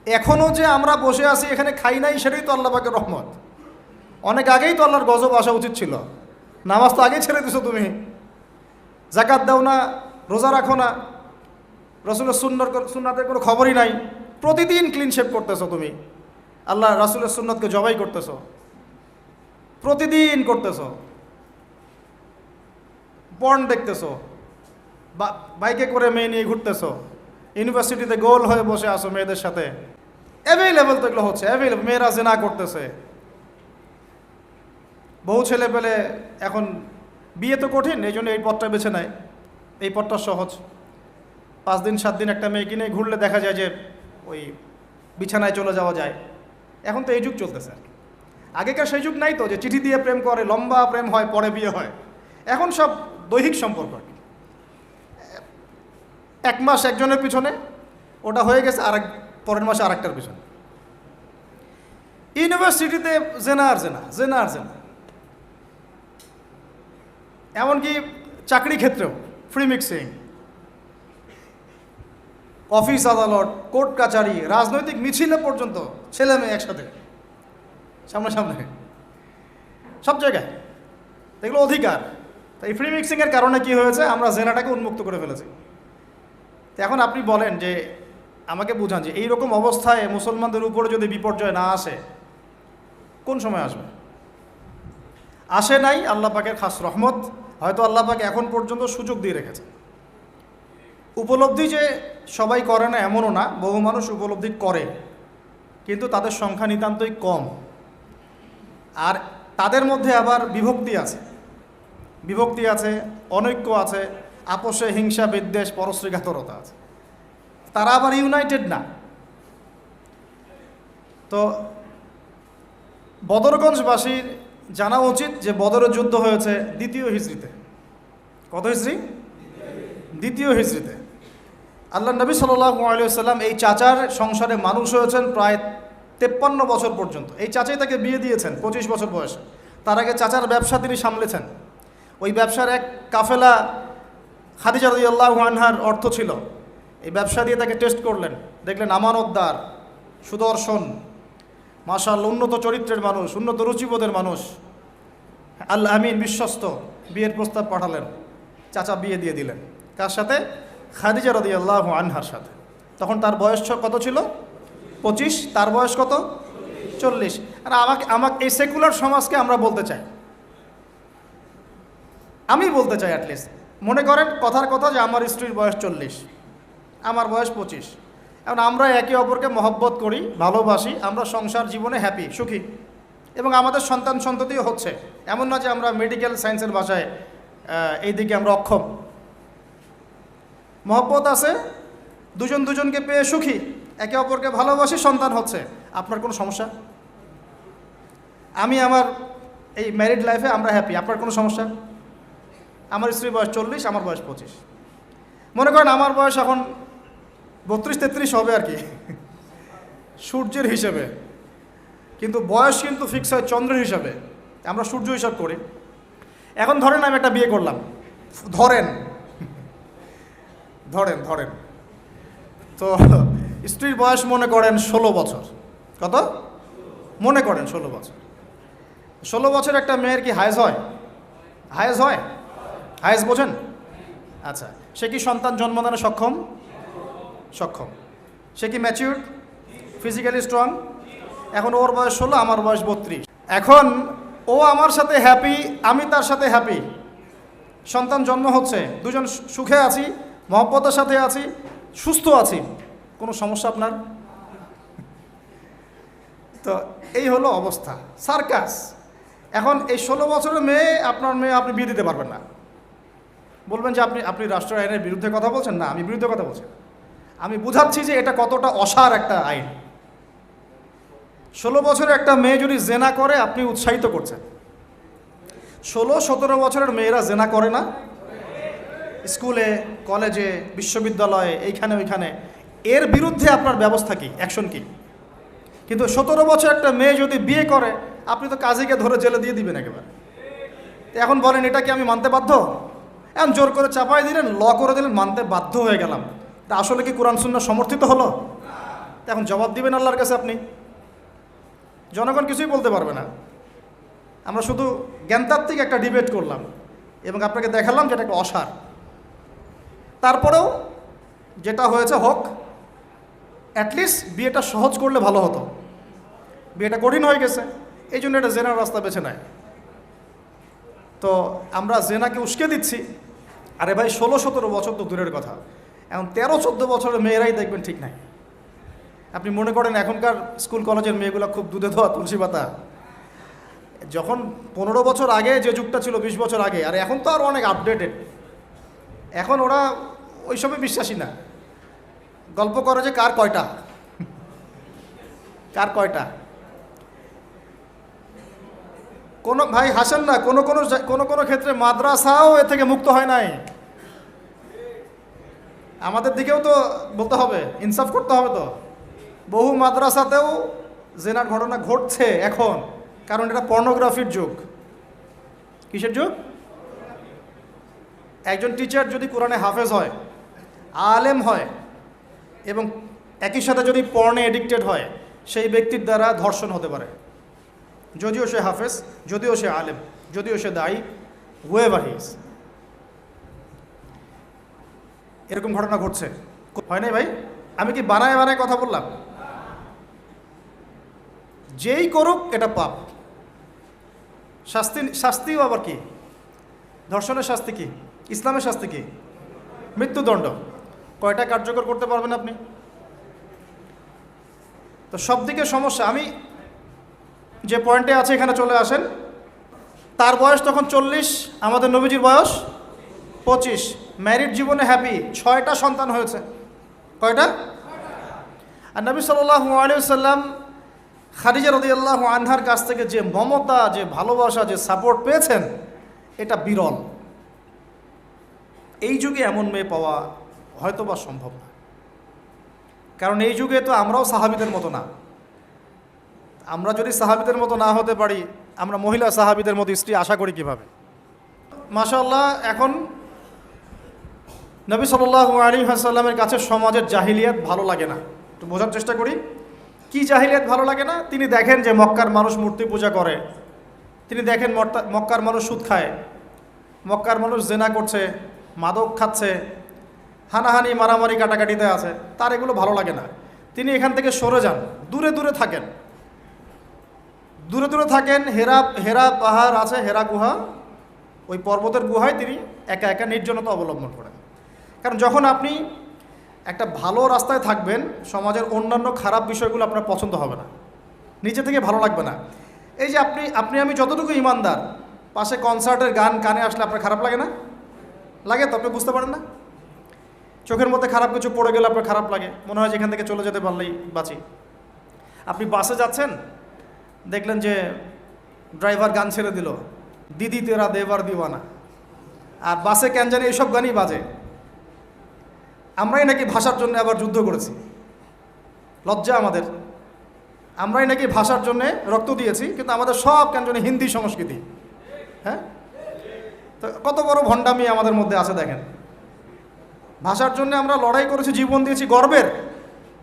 এখনও যে আমরা বসে আছি এখানে খাই নাই, সেটাই তো আল্লাহ পাকের রহমত। অনেক আগেই তো আল্লাহর গজব আসা উচিত ছিল। নামাজ তো আগেই ছেড়ে দিছো তুমি, জাকাত দাও না, রোজা রাখো না, রসুলের সুন্নাতের কোনো খবরই নাই, প্রতিদিন ক্লিন শেভ করতেছো তুমি, আল্লাহ রাসূলের সুন্নতকে জবাই করতেছো, প্রতিদিন করতেছো, পর্ন দেখতেছো, বাইকে করে মেয়ে নিয়ে ঘুরতেছো, ইউনিভার্সিটিতে গোল হয়ে বসে আসো মেয়েদের সাথে, অ্যাভেলেবেল তো এগুলো হচ্ছে, অ্যাভেলেবেল। মেয়েরা জেনা করতেছে, বহু ছেলে পেলে এখন বিয়ে তো কঠিন, এই জন্য এই পথটা বেছে নেয়, এই পথটা সহজ। 5 দিন 7 দিন একটা মেয়ে কিনে ঘুরলে দেখা যায় যে ওই বিছানায় চলে যাওয়া যায়। এখন তো এই যুগ চলতেছে। আগেকার সেই যুগ নাই তো, যে চিঠি দিয়ে প্রেম করে, লম্বা প্রেম হয়, পরে বিয়ে হয়। এখন সব দৈহিক সম্পর্ক, 1 মাস একজনের পিছনে, ওটা হয়ে গেছে পরের মাসে আরেকটার পিছনে। ইউনিভার্সিটিতে জেনা আর জেনা, জেনা আর জেনা, এমনকি চাকরি ক্ষেত্রেও ফ্রি মিক্সিং, অফিস আদালত, কোর্ট কাচারি, রাজনৈতিক মিছিলে পর্যন্ত ছেলে মেয়ে একসাথে সামনাসামনি, সব জায়গায় এগুলো অধিকার। তো এই ফ্রি মিক্সিংয়ের কারণে কি হয়েছে, আমরা জেনাটাকে উন্মুক্ত করে ফেলেছি। তো এখন আপনি বলেন, যে আমাকে বুঝান, যে এইরকম অবস্থায় মুসলমানদের উপরে যদি বিপর্যয় না আসে, কোন সময় আসবে? আসে নাই, আল্লাহ পাকের খাস রহমত। হয়তো আল্লাহ পাক এখন পর্যন্ত সুযোগ দিয়ে রেখেছে। উপলব্ধি যে সবাই করে না এমনও না, বহু মানুষ উপলব্ধি করে, কিন্তু তাদের সংখ্যা নিতান্তই কম। আর তাদের মধ্যে আবার বিভক্তি আছে, অনৈক্য আছে, আপোষে হিংসা বিদ্বেষ পরশ্রীঘাতরতা আছে। তারা আবার ইউনাইটেড না। তো বদরগঞ্জবাসীর জানা উচিত যে বদরের যুদ্ধ হয়েছে 2য় হিজরিতে। কত হিজরি? 2য় হিজরিতে। আল্লাহ নবী সাল্লাল্লাহু আলাইহি ওয়াসাল্লাম এই চাচার সংসারে মানুষ হয়েছেন প্রায় 53 বছর পর্যন্ত। এই চাচাই তাকে বিয়ে দিয়েছেন 25 বছর বয়সে। তার আগে চাচার ব্যবসা তিনি সামলেছেন। ওই ব্যবসার এক কাফেলা খাদিজা রাদিয়াল্লাহু আনহার অর্থ ছিল। এই ব্যবসা দিয়ে তাকে টেস্ট করলেন, দেখলেন আমানতদার, সুদর্শন, মাশাআল্লাহ উন্নত চরিত্রের মানুষ, উন্নত রুচিবোধের মানুষ, আল আমিন, বিশ্বস্ত। বিয়ের প্রস্তাব পাঠালেন, চাচা বিয়ে দিয়ে দিলেন। কার সাথে? খাদিজা রাদিয়াল্লাহু আনহার সাথে। তখন তার বয়স কত ছিল? 25। তার বয়স কত? 40। আর আমাকে এই সেকুলার সমাজকে আমরা বলতে চাই, আমি বলতে চাই, অ্যাটলিস্ট মনে করেন কথার কথা যে আমার স্ত্রীর বয়স 40, আমার বয়স 25। এখন আমরা একে অপরকে মহব্বত করি, ভালোবাসি, আমরা সংসার জীবনে হ্যাপি, সুখী, এবং আমাদের সন্তান সন্ততিও হচ্ছে। এমন না যে আমরা মেডিকেল সায়েন্সের ভাষায় এই দিকে আমরা অক্ষম। মহব্বত আছে, দুজনকে পেয়ে সুখী, একে অপরকে ভালোবাসি, সন্তান হচ্ছে। আপনার কোনো সমস্যা? আমার এই ম্যারিড লাইফে আমরা হ্যাপি, আপনার কোনো সমস্যা? আমার স্ত্রীর বয়স 40, আমার বয়স 25। মনে করেন আমার বয়স এখন 32-33 হবে আর কি, সূর্যের হিসেবে, কিন্তু বয়স কিন্তু ফিক্স হয় চন্দ্রের হিসাবে। আমরা সূর্য হিসাব করি। এখন ধরেন আমি একটা বিয়ে করলাম, ধরেন তো স্ত্রীর বয়স মনে করেন 16 বছর। কত? মনে করেন 16 বছর। 16 বছর একটা মেয়ের কি হায়েজ হয়? হায়েজ বোঝেন? আচ্ছা, সে কি সন্তান জন্মদানে সক্ষম? সে কি ম্যাচিউর, ফিজিক্যালি স্ট্রং? এখন ওর বয়স 16, আমার বয়স 32। এখন ও আমার সাথে হ্যাপি, আমি তার সাথে হ্যাপি, সন্তান জন্ম হচ্ছে, দুজন সুখে আছি, মহব্বতের সাথে আছি, সুস্থ আছি, কোনো সমস্যা আপনার? তো এই হলো অবস্থা, সার্কাস। এখন এই 16 বছরের মেয়ে, আপনার মেয়ে, আপনি বিয়ে দিতে পারবেন না। বলবেন যে আপনি রাষ্ট্র আইনের বিরুদ্ধে কথা বলছেন। না, আমি বিরুদ্ধে কথা বলছি। আমি বুঝাচ্ছি যে এটা কতটা অসার একটা আইন। 16 বছরের একটা মেয়ে যদি জেনা করে, আপনি উৎসাহিত করছেন। 16-17 বছরের মেয়েরা জেনা করে না? স্কুলে, কলেজে, বিশ্ববিদ্যালয়ে, এইখানে ওইখানে। এর বিরুদ্ধে আপনার ব্যবস্থা কি, অ্যাকশন কি? কিন্তু 17 বছর একটা মেয়ে যদি বিয়ে করে, আপনি তো কাজীকে ধরে জেলে দিয়ে দিবেন একেবারে। এখন বলেন এটা কি আমি মানতে বাধ্য? এখন জোর করে চাপাই দিলেন, ল করে দিলেন, মানতে বাধ্য হয়ে গেলাম। তা আসলে কি কোরআন সুন্নাহ সমর্থিত হলো? এখন জবাব দিবেন আল্লাহর কাছে আপনি। জনগণ কিছুই বলতে পারবে না। আমরা শুধু জ্ঞানতাত্ত্বিক একটা ডিবেট করলাম এবং আপনাকে দেখালাম যেটা একটা অসার। তারপরেও যেটা হয়েছে হোক, অ্যাটলিস্ট বিয়েটা সহজ করলে ভালো হতো। বিয়েটা কঠিন হয়ে গেছে, এই জন্য এটা জেনার রাস্তা বেছে নেয়। তো আমরা জেনাকে উস্কে দিচ্ছি। আরে ভাই, 16-17 বছর তো দূরের কথা, এখন 13-14 বছরের মেয়েরাই দেখবেন ঠিক নাই। আপনি মনে করেন এখনকার স্কুল কলেজের মেয়েগুলো খুব দুধে ধোয়া তুলসী পাতা? যখন 15 বছর আগে যে যুগটা ছিল, 20 বছর আগে, আর এখন তো আর অনেক আপডেটেড। এখন ওরা ওইসবে বিশ্বাসী না। গল্প করে যে কার কয়টা, কার কয়টা। কোনো ভাই হাসেন না, কোনো ক্ষেত্রে মাদ্রাসাও এ থেকে মুক্ত হয় নাই। আমাদের দিকেও তো বলতে হবে, ইনসাফ করতে হবে। তো বহু মাদ্রাসাতেও জেনার ঘটনা ঘটছে এখন, কারণ এটা পর্নোগ্রাফির যুগ। কিসের যুগ? একজন টিচার যদি কোরআনে হাফেজ হয়, আলেম হয়, এবং একই সাথে যদি পর্নে এডিক্টেড হয়, সেই ব্যক্তির দ্বারা ধর্ষণ হতে পারে। যদিও সে হাফেজ, যদিও সে আলেম, যদিও সে দায়ী, হুয়েভার হি ইজ। এরকম ঘটনা ঘটছে, হয় নাই ভাই? আমি কি বানায় বানায় কথা বললাম? যেই করুক এটা পাপ। শাস্তিও আবার কি? ধর্ষণের শাস্তি কি? ইসলামের শাস্তি কি? মৃত্যুদণ্ড। কয়টা কার্যকর করতে পারবেন আপনি? তো সব দিকে সমস্যা। আমি যে পয়েন্টে আছে এখানে চলে আসেন। তার বয়স তখন 40, আমাদের নবীজির বয়স 25। ম্যারিড জীবনে হ্যাপি, 6টা সন্তান হয়েছে। কয়টা? আর নবী সাল্লাল্লাহু আলাইহি ওয়াসাল্লাম খাদিজা রাদিয়াল্লাহু আনহার কাছ থেকে যে মমতা, যে ভালোবাসা, যে সাপোর্ট পেয়েছেন, এটা বিরল। এই যুগে এমন মেয়ে পাওয়া হয়তো বা সম্ভব না, কারণ এই যুগে তো আমরাও সাহাবীদের মতো না। আমরা যদি সাহাবীদের মতো না হতে পারি, আমরা মহিলা সাহাবীদের মতো স্ত্রী আশা করি কিভাবে? মাশাআল্লাহ। এখন নবী সাল্লাল্লাহু আলাইহি ওয়াসাল্লামের কাছে সমাজের জাহিলিয়াত ভালো লাগে না। একটু বোঝার চেষ্টা করি, কি জাহিলিয়াত ভালো লাগে না? তিনি দেখেন যে মক্কার মানুষ মূর্তি পূজা করে, তিনি দেখেন মক্কার মানুষ সুদ খায়, মক্কার মানুষ জেনা করছে, মাদক খাচ্ছে, হানাহানি, মারামারি, কাটাকাটিতে আছে। তার এগুলো ভালো লাগে না। তিনি এখান থেকে সরে যান, দূরে দূরে থাকেন, দূরে দূরে থাকেন। হেরা পাহাড় আছে, হেরা গুহা, ওই পর্বতের গুহায় তিনি একা একা নির্জনতা অবলম্বন করেন। কারণ যখন আপনি একটা ভালো রাস্তায় থাকবেন, সমাজের অন্যান্য খারাপ বিষয়গুলো আপনার পছন্দ হবে না, নিজে থেকে ভালো লাগবে না। এই যে আমি যতটুকু ইমানদার, পাশে কনসার্টের গান কানে আসলে আপনার খারাপ লাগে না? লাগে তো? আপনি বুঝতে পারেন না? চোখের মধ্যে খারাপ কিছু পড়ে গেলে আপনার খারাপ লাগে, মনে হয় যে এখান থেকে চলে যেতে পারলেই বাঁচি। আপনি বাসে যাচ্ছেন, দেখলেন যে ড্রাইভার গান ছেড়ে দিল, দিদি তেরা দেবার দিওয়ানা, আর বাসে কেন জানি এইসব গানই বাজে। আমরাই নাকি ভাষার জন্য আবার যুদ্ধ করেছি, লজ্জা আমাদের। আমরাই নাকি ভাষার জন্য রক্ত দিয়েছি, কিন্তু আমাদের সব কেন জানি হিন্দি সংস্কৃতি। হ্যাঁ, তো কত বড় ভণ্ডামি আমাদের মধ্যে আছে দেখেন। ভাষার জন্য আমরা লড়াই করেছি, জীবন দিয়েছি, গর্বের।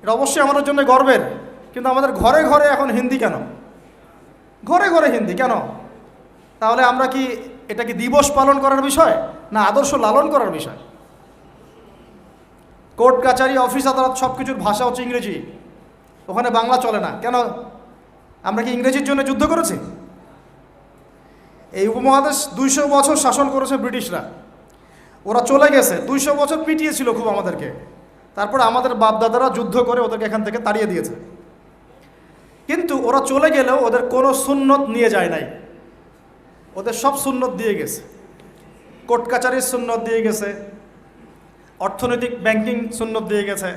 এটা অবশ্যই আমাদের জন্য গর্বের, কিন্তু আমাদের ঘরে ঘরে এখন হিন্দি কেন? ঘরে ঘরে হিন্দি কেন? তাহলে আমরা কি এটা কি দিবস পালন করার বিষয়, না আদর্শ লালন করার বিষয়? কোর্ট কাচারি, অফিস আদালত, সব কিছুর ভাষা হচ্ছে ইংরেজি, ওখানে বাংলা চলে না কেন? আমরা কি ইংরেজির জন্য যুদ্ধ করেছি? এই উপমহাদেশ 200 বছর শাসন করেছে ব্রিটিশরা, ওরা চলে গেছে, 200 বছর পিটিয়েছিল খুব আমাদেরকে, তারপরে আমাদের বাপদাদারা যুদ্ধ করে ওদেরকে এখান থেকে তাড়িয়ে দিয়েছে। কিন্তু ওরা চলে গেলেও ওদের কোনো সুন্নত নিয়ে যায় নাই, ওদের সব সুন্নত দিয়ে গেছে। কোর্ট কাচারির সুন্নত দিয়ে গেছে, অর্থনৈতিক ব্যাংকিং সুন্নত দিয়ে গেছে,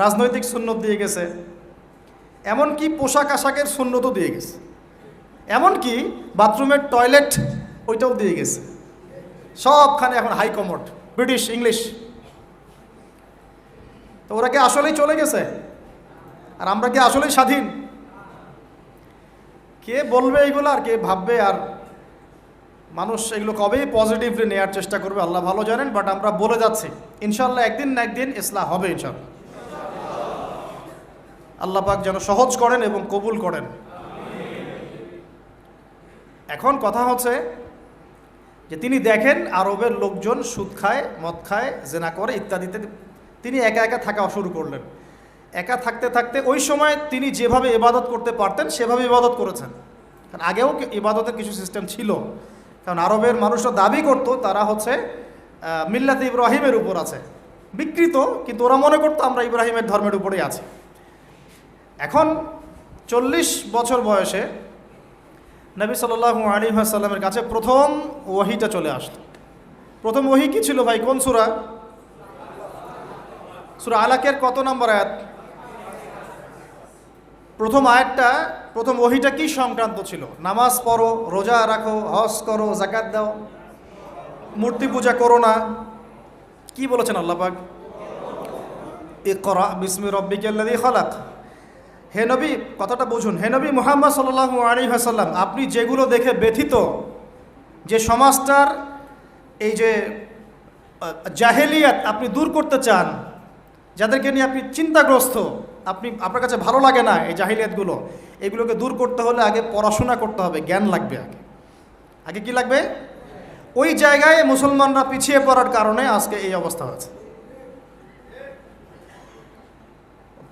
রাজনৈতিক সুন্নত দিয়ে গেছে, এমনকি পোশাক আশাকের সুন্নতও দিয়ে গেছে, এমনকি বাথরুমের টয়লেট ওইটাও দিয়ে গেছে। সবখানে এখন হাই কমোড, ব্রিটিশ, ইংলিশ। তো ওরা কি আসলেই চলে গেছে? আর আমরা কি আসলেই স্বাধীন? কে বলবে এইগুলো আর কে ভাববে? আর মানুষ এগুলো কবেই পজিটিভলি নেওয়ার চেষ্টা করবে আল্লাহ ভালো জানেন। বাট আমরা বলে যাচ্ছি ইনশাল্লাহ একদিন না একদিন ইসলাহ হবে ইনশাল্লাহ। আল্লাহ পাক যেন সহজ করেন এবং কবুল করেন। এখন কথা হচ্ছে যে তিনি দেখেন আরবের লোকজন সুদ খায়, মদ খায়, জেনা করে ইত্যাদিতে, তিনি একা একা থাকা শুরু করলেন। একা থাকতে থাকতে ওই সময় তিনি যেভাবে ইবাদত করতে পারতেন সেভাবে ইবাদত করেছেন। কারণ আগেও ইবাদতের কিছু সিস্টেম ছিল, কারণ আরবের মানুষরা দাবি করত তারা হচ্ছে মিল্লাতে ইব্রাহিমের উপর আছে, বিকৃত, কিন্তু ওরা মনে করতো আমরা ইব্রাহিমের ধর্মের উপরেই আছি। এখন 40 বছর বয়সে নবী সাল্লাল্লাহু আলাইহি ওয়াসাল্লামের কাছে প্রথম ওহীটা চলে আসতো। প্রথম ওহী কি ছিল ভাই? কোন সূরা? সূরা আলাকের কত নম্বর আয়াত? প্রথম আয়াতটা, প্রথম ওহীটা কি সংক্রান্ত ছিল? নামাজ পড়ো, রোজা রাখো, হজ করো, যাকাত দাও, মূর্তি পূজা করো না। কি বলেছেন আল্লাহ পাক? ইকরা বিসমি রাব্বিকাল্লাযী খালাক। হে নবী, কথাটা বুঝুন, হে নবী মুহাম্মদ সাল্লাল্লাহু আলাইহি ওয়াসাল্লাম, আপনি যেগুলো দেখে ব্যথিত, যে সমাজটার এই যে জাহেলিয়াত আপনি দূর করতে চান, যাদেরকে নিয়ে আপনি চিন্তাগ্রস্ত, আপনার কাছে ভালো লাগে না এই জাহিলিয়াতগুলো, এগুলোকে দূর করতে হলে আগে পড়াশোনা করতে হবে, জ্ঞান লাগবে। আগে কি লাগবে? ওই জায়গায় মুসলমানরা পিছিয়ে পড়ার কারণে আজকে এই অবস্থা হয়েছে।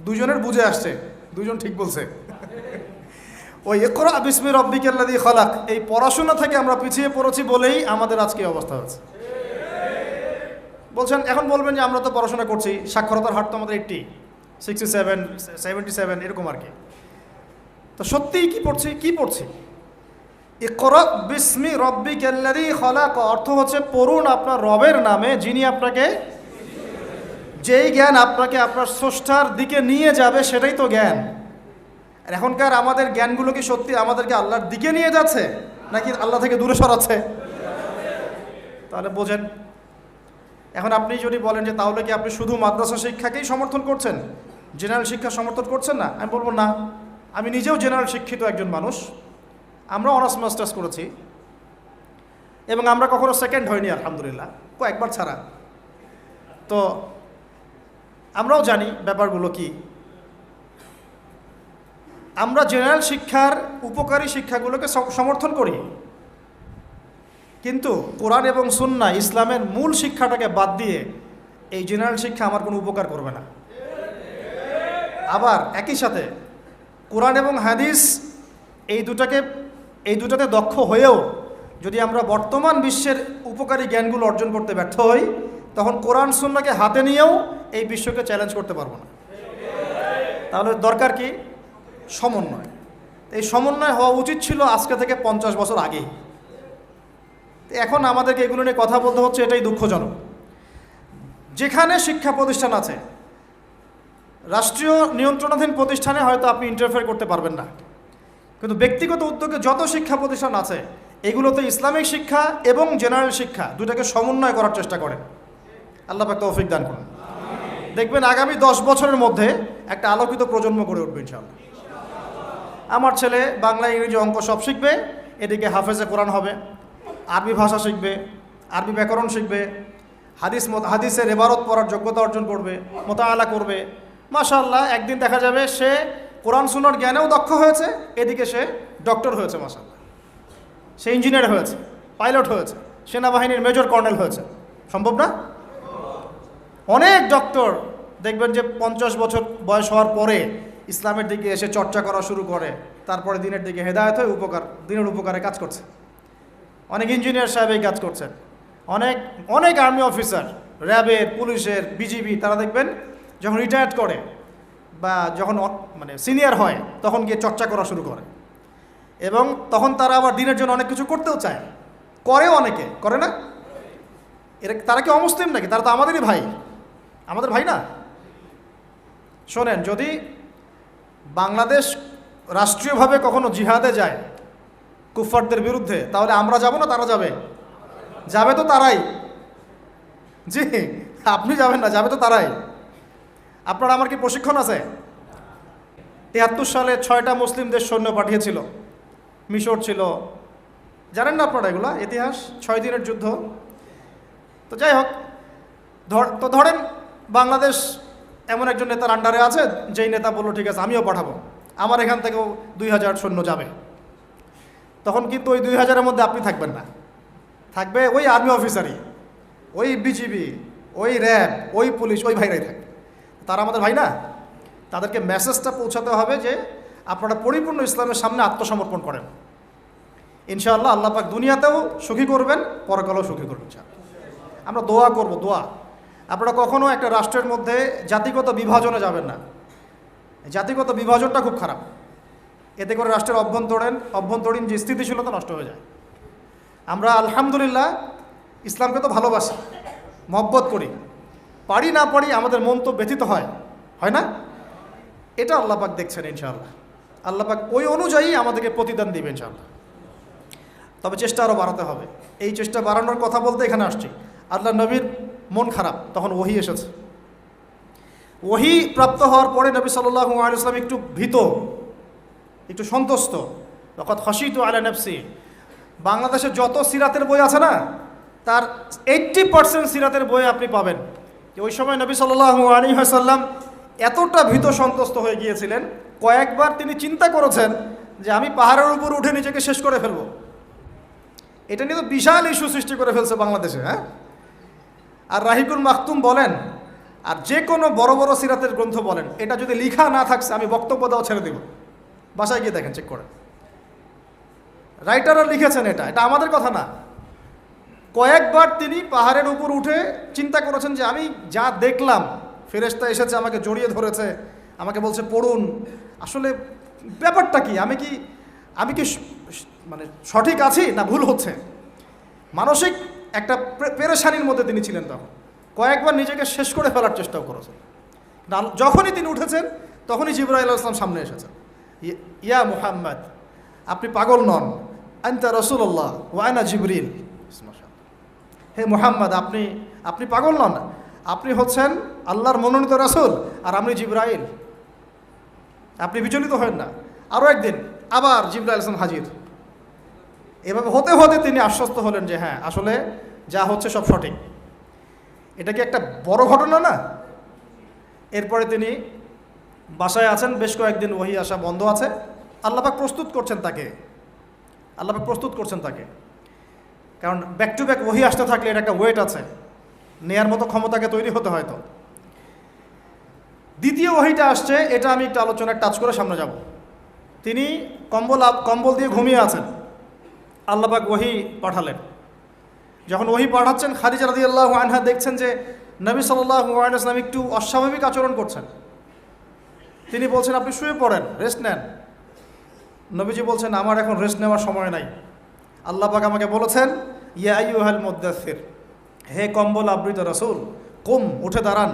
দুজনের বুঝে আসছে, দুজন ঠিক বলছে। ওই ইকরা বিসমি রাব্বিকাল্লাযী খালাক, এই পড়াশোনা থেকে আমরা পিছিয়ে পড়েছি বলেই আমাদের আজকে অবস্থা হচ্ছে। বলছেন, এখন বলবেন যে আমরা তো পড়াশোনা করছি, সাক্ষরতার হার তো আমাদের 80, 67, 77 এরকম আর কি। তো সত্যিই কি পড়ছি? ইকরা বিসমি রাব্বিকাল্লাযী খালাক অর্থ হচ্ছে পড়ুন আপনার রবের নামে, যিনি আপনাকে, যেই জ্ঞান আপনাকে আপনার স্রষ্টার দিকে নিয়ে যাবে সেটাই তো জ্ঞান। আর এখনকার আমাদের জ্ঞানগুলো কি সত্যি আমাদেরকে আল্লাহর দিকে নিয়ে যাচ্ছে নাকি আল্লাহ থেকে দূরে সরাচ্ছে? তাহলে বোঝেন। এখন আপনি যদি বলেন যে তাহলে কি আপনি শুধু মাদ্রাসা শিক্ষাকেই সমর্থন করছেন, জেনারেল শিক্ষা সমর্থন করছেন না? আমি বলবো না, আমি নিজেও জেনারেল শিক্ষিত একজন মানুষ। আমরা অনার্স মাস্টার্স করেছি এবং আমরা কখনো সেকেন্ড হইনি আলহামদুলিল্লাহ, কয়েকবার ছাড়া। তো আমরাও জানি ব্যাপারগুলো কি। আমরা জেনারেল শিক্ষার উপকারী শিক্ষাগুলোকে সমর্থন করি, কিন্তু কোরআন এবং সুন্নাহ ইসলামের মূল শিক্ষাটাকে বাদ দিয়ে এই জেনারেল শিক্ষা আমার কোনো উপকার করবে না। আবার একই সাথে কোরআন এবং হাদিস এই দুটাতে দক্ষ হয়েও যদি আমরা বর্তমান বিশ্বের উপকারী জ্ঞানগুলো অর্জন করতে ব্যর্থ হই, তখন কোরআন সুন্নাহকে হাতে নিয়েও এই বিশ্বকে চ্যালেঞ্জ করতে পারবো না। তাহলে দরকার কি? সমন্বয়। এই সমন্বয় হওয়া উচিত ছিল আজকে থেকে 50 বছর আগেই। এখন আমাদেরকে এগুলো নিয়ে কথা বলতে হচ্ছে, এটাই দুঃখজনক। যেখানে শিক্ষা প্রতিষ্ঠান আছে, রাষ্ট্রীয় নিয়ন্ত্রণাধীন প্রতিষ্ঠানে হয়তো আপনি ইন্টারফেয়ার করতে পারবেন না, কিন্তু ব্যক্তিগত উদ্যোগে যত শিক্ষা প্রতিষ্ঠান আছে এগুলোতে ইসলামিক শিক্ষা এবং জেনারেল শিক্ষা দুটাকে সমন্বয় করার চেষ্টা করেন। আল্লাহ পাক তৌফিক দান করুন। দেখবেন আগামী 10 বছরের মধ্যে একটা আলোকিত প্রজন্ম গড়ে উঠবে ইনশাআল্লাহ। আমার ছেলে বাংলা, ইংরেজি, অঙ্ক সব শিখবে, এদিকে হাফেজে কোরআন হবে, আরবি ভাষা শিখবে, আরবি ব্যাকরণ শিখবে, হাদিসের ইবারত পড়ার যোগ্যতা অর্জন করবে, মোতাআলা করবে। মাশাআল্লাহ, একদিন দেখা যাবে সে কোরআন সুন্নাহর জ্ঞানেও দক্ষ হয়েছে, এদিকে সে ডক্টর হয়েছে, মাশাআল্লাহ, সে ইঞ্জিনিয়ার হয়েছে, পাইলট হয়েছে, সেনাবাহিনীর মেজর কর্নেল হয়েছে। সম্ভব না? অনেক ডক্টর দেখবেন যে 50 বছর বয়স হওয়ার পরে ইসলামের দিকে এসে চর্চা করা শুরু করে, তারপরে দিনের দিকে হেদায়েত হয়ে দিনের উপকারে কাজ করছে। অনেক ইঞ্জিনিয়ার সাহেব এই কাজ করছেন। অনেক অনেক আর্মি অফিসার, র্যাবের, পুলিশের, বিজিবি, তারা দেখবেন যখন রিটায়ার্ড করে বা যখন মানে সিনিয়র হয় তখন গিয়ে চর্চা করা শুরু করে, এবং তখন তারা আবার দিনের জন্য অনেক কিছু করতেও চায়, করে, অনেকে করে না। তারা কি অমুসলিম নাকি? তারা তো আমাদেরই ভাই, আমাদের ভাই না? শোনেন, যদি বাংলাদেশ রাষ্ট্রীয়ভাবে কখনো জিহাদে যায় কুফফারদের বিরুদ্ধে, তাহলে আমরা যাব না তারা যাবে? যাবে তো তারাই। জি, আপনি যাবেন না, যাবে তো তারাই। আপনার আমার কি প্রশিক্ষণ আছে? ৭৩ সালে 6টা মুসলিম দেশ সৈন্য পাঠিয়েছিল, মিশর ছিল, জানেন না আপনারা এগুলা ইতিহাস? 6 দিনের যুদ্ধ। তো যাই হোক, ধরেন বাংলাদেশ এমন একজন নেতার আন্ডারে আছে, যেই নেতা বললো ঠিক আছে আমিও পাঠাবো, আমার এখান থেকেও 2000 সৈন্য যাবে। তখন কিন্তু ওই 2000-এর মধ্যে আপনি থাকবেন না, থাকবে ওই আর্মি অফিসারই, ওই বিজিবি, ওই র্যাব, ওই পুলিশ, ওই ভাইরাই থাকবে। তারা আমাদের ভাই না? তাদেরকে মেসেজটা পৌঁছাতে হবে যে আপনারা পরিপূর্ণ ইসলামের সামনে আত্মসমর্পণ করেন। ইনশাআল্লাহ আল্লাহ পাক দুনিয়াতেও সুখী করবেন, পরকালেও সুখী করবেন। আমরা দোয়া করব, দোয়া। আপনারা কখনো একটা রাষ্ট্রের মধ্যে জাতিগত বিভাজনে যাবেন না। জাতিগত বিভাজনটা খুব খারাপ, এতে করে রাষ্ট্রের অভ্যন্তরীণ যে স্থিতিশীলতা নষ্ট হয়ে যায়। আমরা আলহামদুলিল্লাহ ইসলামকে তো ভালোবাসি, মহব্বত করি, পারি না পারি আমাদের মন তো ব্যথিত হয়, হয় না? এটা আল্লাহ পাক দেখছেন ইনশাআল্লাহ। আল্লাহ পাক ওই অনুযায়ী আমাদেরকে প্রতিদান দিবে ইনশাআল্লাহ। তবে চেষ্টা আরও বাড়াতে হবে। এই চেষ্টা বাড়ানোর কথা বলতে এখানে আসছি। আল্লাহ নবীর মন খারাপ, তখন ওহী এসেছে। ওহী প্রাপ্ত হওয়ার পরে নবী সাল্লাল্লাহু আলাইহি ওয়াসাল্লাম একটু ভীত, একটু সন্তুষ্ট। তখন খাশিতু আলা নাফসি। বাংলাদেশে যত সিরাতের বই আছে না, তার 80% সিরাতের বই আপনি পাবেন যে ওই সময় নবী সাল্লাল্লাহু আলাইহি ওয়াসাল্লাম এতটা ভীত সন্ত্রস্ত হয়ে গিয়েছিলেন, কয়েকবার তিনি চিন্তা করেছেন যে আমি পাহাড়ের উপর উঠে নিজেকে শেষ করে ফেলবো। এটা নিয়ে তো বিশাল ইস্যু সৃষ্টি করে ফেলছে বাংলাদেশে। হ্যাঁ, আর রাহিকুল মাকতুম বলেন, আর যে কোনো বড় বড় সিরাতের গ্রন্থ বলেন, এটা যদি লিখা না থাকছে আমি বক্তব্য দেওয়া ছেড়ে দেব। বাসায় গিয়ে দেখেন, চেক করেন, রাইটাররা লিখেছেন। এটা আমাদের কথা না। কয়েকবার তিনি পাহাড়ের উপর উঠে চিন্তা করেছেন যে আমি যা দেখলাম, ফেরেশতা এসেছে আমাকে জড়িয়ে ধরেছে, আমাকে বলছে পড়ুন, আসলে ব্যাপারটা কি, আমি কি মানে সঠিক আছি না ভুল হচ্ছে। মানসিক একটা পেরেশানির মধ্যে তিনি ছিলেন। তখন কয়েকবার নিজেকে শেষ করে ফেলার চেষ্টাও করেছেন। যখনই তিনি উঠেছেন তখনই জিবরাইল আলাইহিস সালাম সামনে এসেছেন। ইয়া মুহাম্মদ, আপনি পাগল নন, আনতা রাসূলুল্লাহ ওয়া আনা জিবরিল। হে মুহাম্মদ, আপনি পাগল নন, আপনি হচ্ছেন আল্লাহর মনোনীত রাসূল, আর আমি জিবরাইল। আপনি বিচলিত হবেন না। আরও একদিন আবার জিবরাইল আলাইহিস সালাম হাজির। এভাবে হতে হতে তিনি আশ্বস্ত হলেন যে হ্যাঁ, আসলে যা হচ্ছে সব সঠিক। এটা কি একটা বড় ঘটনা না? এরপরে তিনি বাসায় আছেন, বেশ কয়েকদিন ওহী আসা বন্ধ আছে। আল্লাহ পাক প্রস্তুত করছেন তাকে, কারণ ব্যাক টু ব্যাক ওহী আসতে থাকলে এটা একটা ওয়েট আছে, নেয়ার মতো ক্ষমতাকে তৈরি হতে হয়তো। দ্বিতীয় ওহীটা আসছে, এটা আমি একটু আলোচনায় টাচ করে সামনে যাব। তিনি কম্বল দিয়ে ঘুমিয়ে আছেন, আল্লাহ পাক ওহী পাঠালেন। যখন ওহী পাঠাচ্ছেন, খাদিজা রাদিয়াল্লাহু আনহা দেখছেন যে নবী সাল্লাল্লাহু আলাইহি ওয়াসাল্লাম একটু অস্বাভাবিক আচরণ করছেন। তিনি বলছেন আপনি শুয়ে পড়েন, রেস্ট নেন। নবীজি বলছেন আমার এখন রেস্ট নেওয়ার সময় নাই। আল্লাহ পাক আমাকে বলেছেন ইয়া আইয়ুহাল মুদ্দাসসির, হে কম্বল আবৃত রাসূল, কুম, উঠে দাঁড়ান,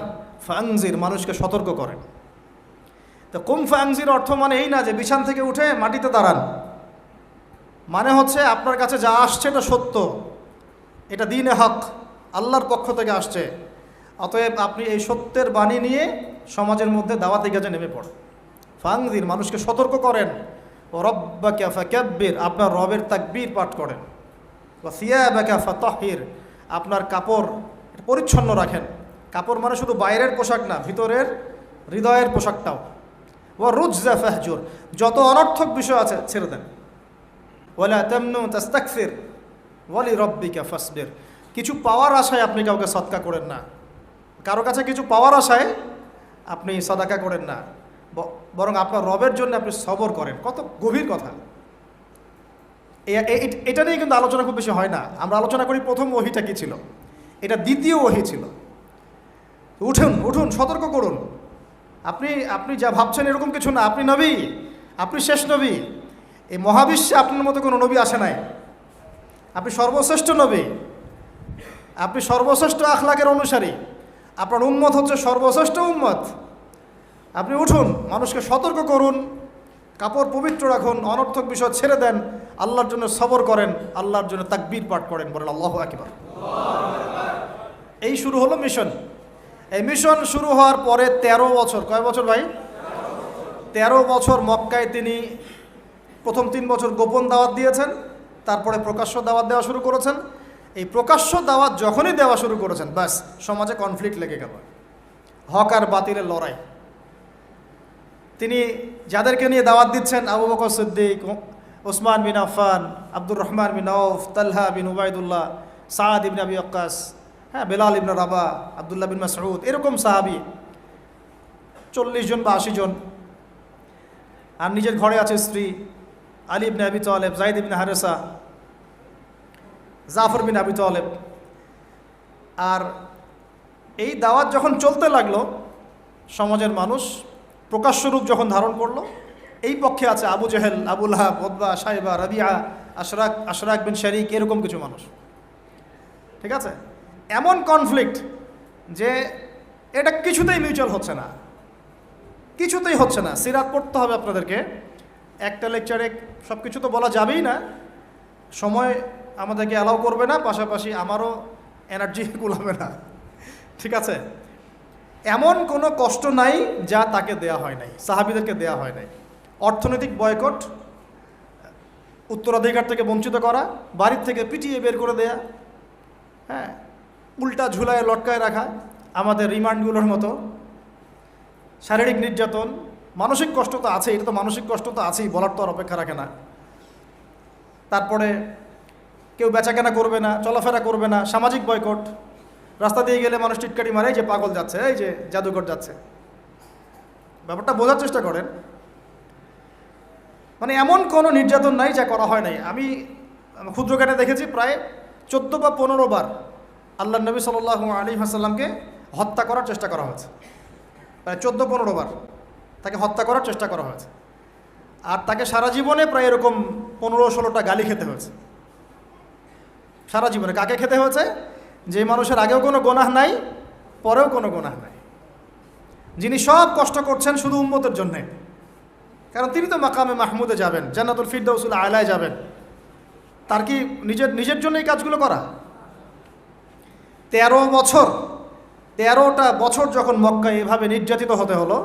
ফাংজির, মানুষকে সতর্ক করেন। তো কুম ফাংজির অর্থ মানে এই না যে বিছান থেকে উঠে মাটিতে দাঁড়ান। মানে হচ্ছে আপনার কাছে যা আসছে এটা সত্য, এটা দ্বীনে হক, আল্লাহর পক্ষ থেকে আসছে। অতএব আপনি এই সত্যের বাণী নিয়ে সমাজের মধ্যে দাওয়াতি কাজে নেমে পড়েন। ফাংজির, মানুষকে সতর্ক করেন। ও রব্বাকা ফাকাব্বির, আপনার রবের তাকবীর পাঠ করেন। ওয়া সিয়াবাকা ফাতাহহির, আপনার কাপড় পরিচ্ছন্ন রাখেন। কাপড় মানে শুধু বাইরের পোশাক না, ভিতরের হৃদয়ের পোশাকটাও। ওয়া রুজজা ফাহজুর, যত অনর্থক বিষয় আছে ছেড়ে দেন। ওয়ালা তামনু তাস্তাকসির ওয়ালি রব্বিকা ফাসবির, কিছু পাওয়ার আশায় আপনি কাউকে সদকা করেন না, কারো কাছে কিছু পাওয়ার আশায় আপনি সদাকা করেন না, বরং আপনার রবের জন্য আপনি সবর করেন। কত গভীর কথা! এটা নিয়ে কিন্তু আলোচনা খুব বেশি হয় না। আমরা আলোচনা করি প্রথম ওহীটা কী ছিল, এটা দ্বিতীয় ওহী ছিল। উঠুন উঠুন, সতর্ক করুন, আপনি যা ভাবছেন এরকম কিছু না, আপনি নবী, আপনি শেষ নবী। এই মহাবিশ্বে আপনার মতো কোনো নবী আসে নাই, আপনি সর্বশ্রেষ্ঠ নবী, আপনি সর্বশ্রেষ্ঠ আখলাকের অনুসারী, আপনার উম্মত হচ্ছে সর্বশ্রেষ্ঠ উম্মত। আপনি উঠুন, মানুষকে সতর্ক করুন, কাপড় পবিত্র রাখুন, অনর্থক বিষয় ছেড়ে দেন, আল্লাহর জন্য সবর করেন, আল্লাহর জন্য তাকবীর পাঠ করেন, বলেন আল্লাহু আকবার। এই শুরু হলো মিশন। এই মিশন শুরু হওয়ার পরে 13 বছর, কয় বছর ভাই? 13 বছর মক্কায় তিনি প্রথম 3 বছর গোপন দাওয়াত দিয়েছেন, তারপরে প্রকাশ্য দাওয়াত দেওয়া শুরু করেছেন। এই প্রকাশ্য দাওয়াত যখনই দেওয়া শুরু করেছেন, ব্যাস সমাজে কনফ্লিক্ট লেগে গেল, হক আর বাতিলের লড়াই। তিনি যাদেরকে নিয়ে দাওয়াত দিচ্ছেন, আবু বকর সিদ্দিক, ওসমান বিন আফফান, আব্দুর রহমান বিন আউফ, তালহা বিন উবাইদুল্লাহ, সাদ ইবনে আবি ওয়াক্কাস, বেলাল ইবনে রাবাহ, আব্দুল্লাহ বিন মাসউদ, এরকম সাহাবী 40 জন বা 80 জন। আর নিজের ঘরে আছে স্ত্রী আলী ইবনে আবি তালেব, যায়েদ ইবনে হারেসা, জাফর বিন আবি তালেব। আর এই দাওয়াত যখন চলতে লাগলো, সমাজের মানুষ প্রকাশ্য রূপ যখন ধারণ করলো, এই পক্ষে আছে আবু জেহেল, আবু লাহাব, উতবা, শাইবা, রাবিয়া, আশরাক বিন শারিক, এরকম কিছু মানুষ। ঠিক আছে, এমন কনফ্লিক্ট যে এটা কিছুতেই মিউচুয়াল হচ্ছে না, কিছুতেই হচ্ছে না। সিরাত পড়তে হবে আপনাদেরকে, একটা লেকচারে সব কিছু তো বলা যাবেই না, সময় আমাদেরকে অ্যালাউ করবে না, পাশাপাশি আমারও এনার্জি কুলাবে না। ঠিক আছে, এমন কোনো কষ্ট নাই যা তাকে দেয়া হয় নাই, সাহাবীদেরকে দেয়া হয় নাই। অর্থনৈতিক বয়কট, উত্তরাধিকার থেকে বঞ্চিত করা, বাড়ির থেকে পিটিয়ে বের করে দেয়া, উল্টা ঝুলায় লটকায় রাখা, আমাদের রিমান্ডগুলোর মতো, শারীরিক নির্যাতন, মানসিক কষ্ট তো আছেই, এটা তো মানসিক কষ্ট তো আছেই, বলার তো আর অপেক্ষা রাখে না। তারপরে কেউ বেচাকেনা করবে না, চলাফেরা করবে না, সামাজিক বয়কট, রাস্তা দিয়ে গেলে মানুষ টিটকারি মারে, এই যে পাগল যাচ্ছে, এই যে জাদুঘর যাচ্ছে। ব্যাপারটা বোঝার চেষ্টা করেন, মানে এমন কোনো নির্যাতন নাই যা করা হয় নাই। আমি ক্ষুদ্রজ্ঞানে দেখেছি প্রায় 14 বা 15 বার আল্লাহ নবী সাল্লাল্লাহু আলাইহি ওয়াসাল্লামকে হত্যা করার চেষ্টা করা হয়েছে, প্রায় 14-15 বার তাকে হত্যা করার চেষ্টা করা হয়েছে। আর তাকে সারা জীবনে প্রায় এরকম 15-16টা গালি খেতে হয়েছে, সারা জীবনে। কাকে খেতে হয়েছে? যে মানুষের আগেও কোনো গুনাহ নাই, পরেও কোনো গুনাহ নাই, যিনি সব কষ্ট করছেন শুধু উম্মতের জন্যে, কারণ তিনি তো মাকামে মাহমুদে যাবেন, জান্নাতুল ফিরদাউসুল আলায় যাবেন। তার কি নিজের জন্য এই কাজগুলো করা? 13টা বছর যখন মক্কায় এভাবে নির্যাতিত হতে হলো,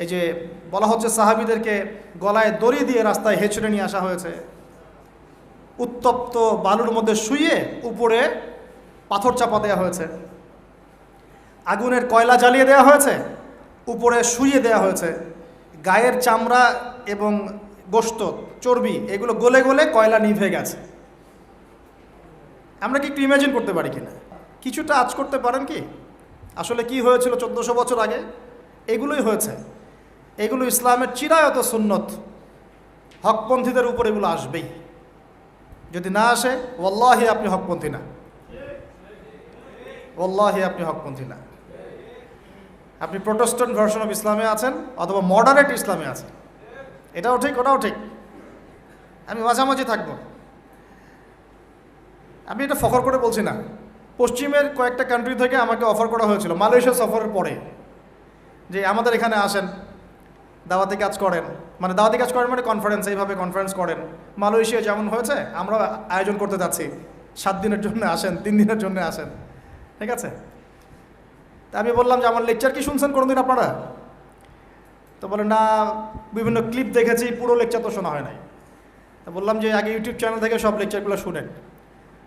এই যে বলা হচ্ছে সাহাবীদেরকে গলায় দড়ি দিয়ে রাস্তায় হেঁচড়ে নিয়ে আসা হয়েছে, উত্তপ্ত বালুর মধ্যে শুইয়ে উপরে পাথর চাপা দেওয়া হয়েছে, আগুনের কয়লা জ্বালিয়ে দেওয়া হয়েছে, উপরে শুইয়ে দেওয়া হয়েছে, গায়ের চামড়া এবং গোশত, চর্বি এগুলো গলে গলে কয়লা নিভে গেছে। আমরা কি একটু ইমাজিন করতে পারি কিনা? কিছুটা আঁচ করতে পারেন কি আসলে কি হয়েছিল 1400 বছর আগে? এগুলোই হয়েছে, এগুলো ইসলামের চিরায়ত সুন্নত। হকপন্থীদের উপর এগুলো আসবেই, যদি না আসে ওয়াল্লাহি আপনি হকপন্থী না, ওয়াল্লাহি আপনি হকপন্থী না। আপনি প্রোটেস্ট্যান্ট ভার্সন অফ ইসলামে আছেন অথবা মডারেট ইসলামে আছেন, এটাও ঠিক ওটাও ঠিক, আমি মাঝামাঝি থাকবো। আমি এটা ফখর করে বলছি না, পশ্চিমের কয়েকটা কান্ট্রি থেকে আমাকে অফার করা হয়েছিল মালয়েশিয়া সফরের পরে, যে আমাদের এখানে আসেন, দাওয়াতি কাজ করেন, মানে দাওয়াতি কাজ করেন মানে কনফারেন্স, এইভাবে কনফারেন্স করেন। মালয়েশিয়া যেমন হয়েছে আমরা আয়োজন করতে যাচ্ছি, 7 দিনের জন্য আসেন, 3 দিনের জন্য আসেন, ঠিক আছে। তা আমি বললাম যে আমার লেকচার কি শুনছেন কোনোদিন আপনারা? তো বলে না, বিভিন্ন ক্লিপ দেখেছি, পুরো লেকচার তো শোনা হয় নাই। তা বললাম যে আগে ইউটিউব চ্যানেল থেকে সব লেকচারগুলো শুনেন,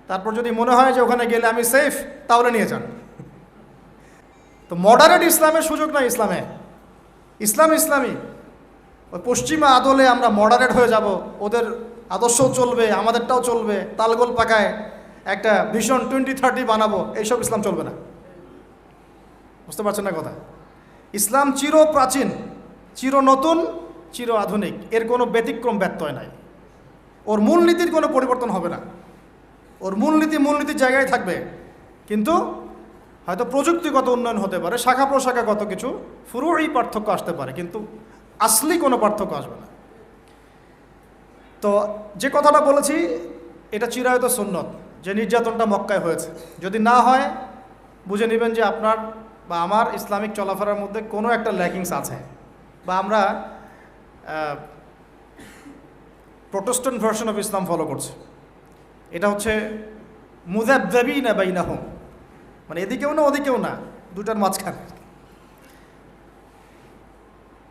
তারপর যদি মনে হয় যে ওখানে গেলে আমি সেফ, তাহলে নিয়ে যান। তো মডারেট ইসলামের সুযোগ নাই ইসলামে, ইসলাম ইসলামী। ওই পশ্চিমা আদলে আমরা মডারেট হয়ে যাব, ওদের আদর্শও চলবে, আমাদেরটাও চলবে, তালগোল পাকায় একটা ভিশন 2030 বানাবো, এইসব ইসলাম চলবে না। বুঝতে পারছেন না কথা? ইসলাম চির প্রাচীন, চির নতুন, চির আধুনিক, এর কোনো ব্যতিক্রম ব্যত্যয় নাই। ওর মূলনীতির কোনো পরিবর্তন হবে না, ওর মূলনীতির জায়গায় থাকবে, কিন্তু হয়তো প্রযুক্তিগত উন্নয়ন হতে পারে, শাখা প্রশাখাগত কিছু ফুরুই পার্থক্য আসতে পারে, কিন্তু আসলি কোনো পার্থক্য আসবে না। তো যে কথাটা বলেছি এটা চিরায়ত সুন্নত, যে নির্যাতনটা মক্কায় হয়েছে, যদি না হয় বুঝে নেবেন যে আপনার বা আমার ইসলামিক চলাফেরার মধ্যে কোনো একটা ল্যাকিংস আছে, বা আমরা Protestant version of Islam follow করছি। এটা হচ্ছে মুযাবযাবিনা বাইনাহুম, মানে এদিকেও না ওদিকেও না, দুটার মাঝখানে।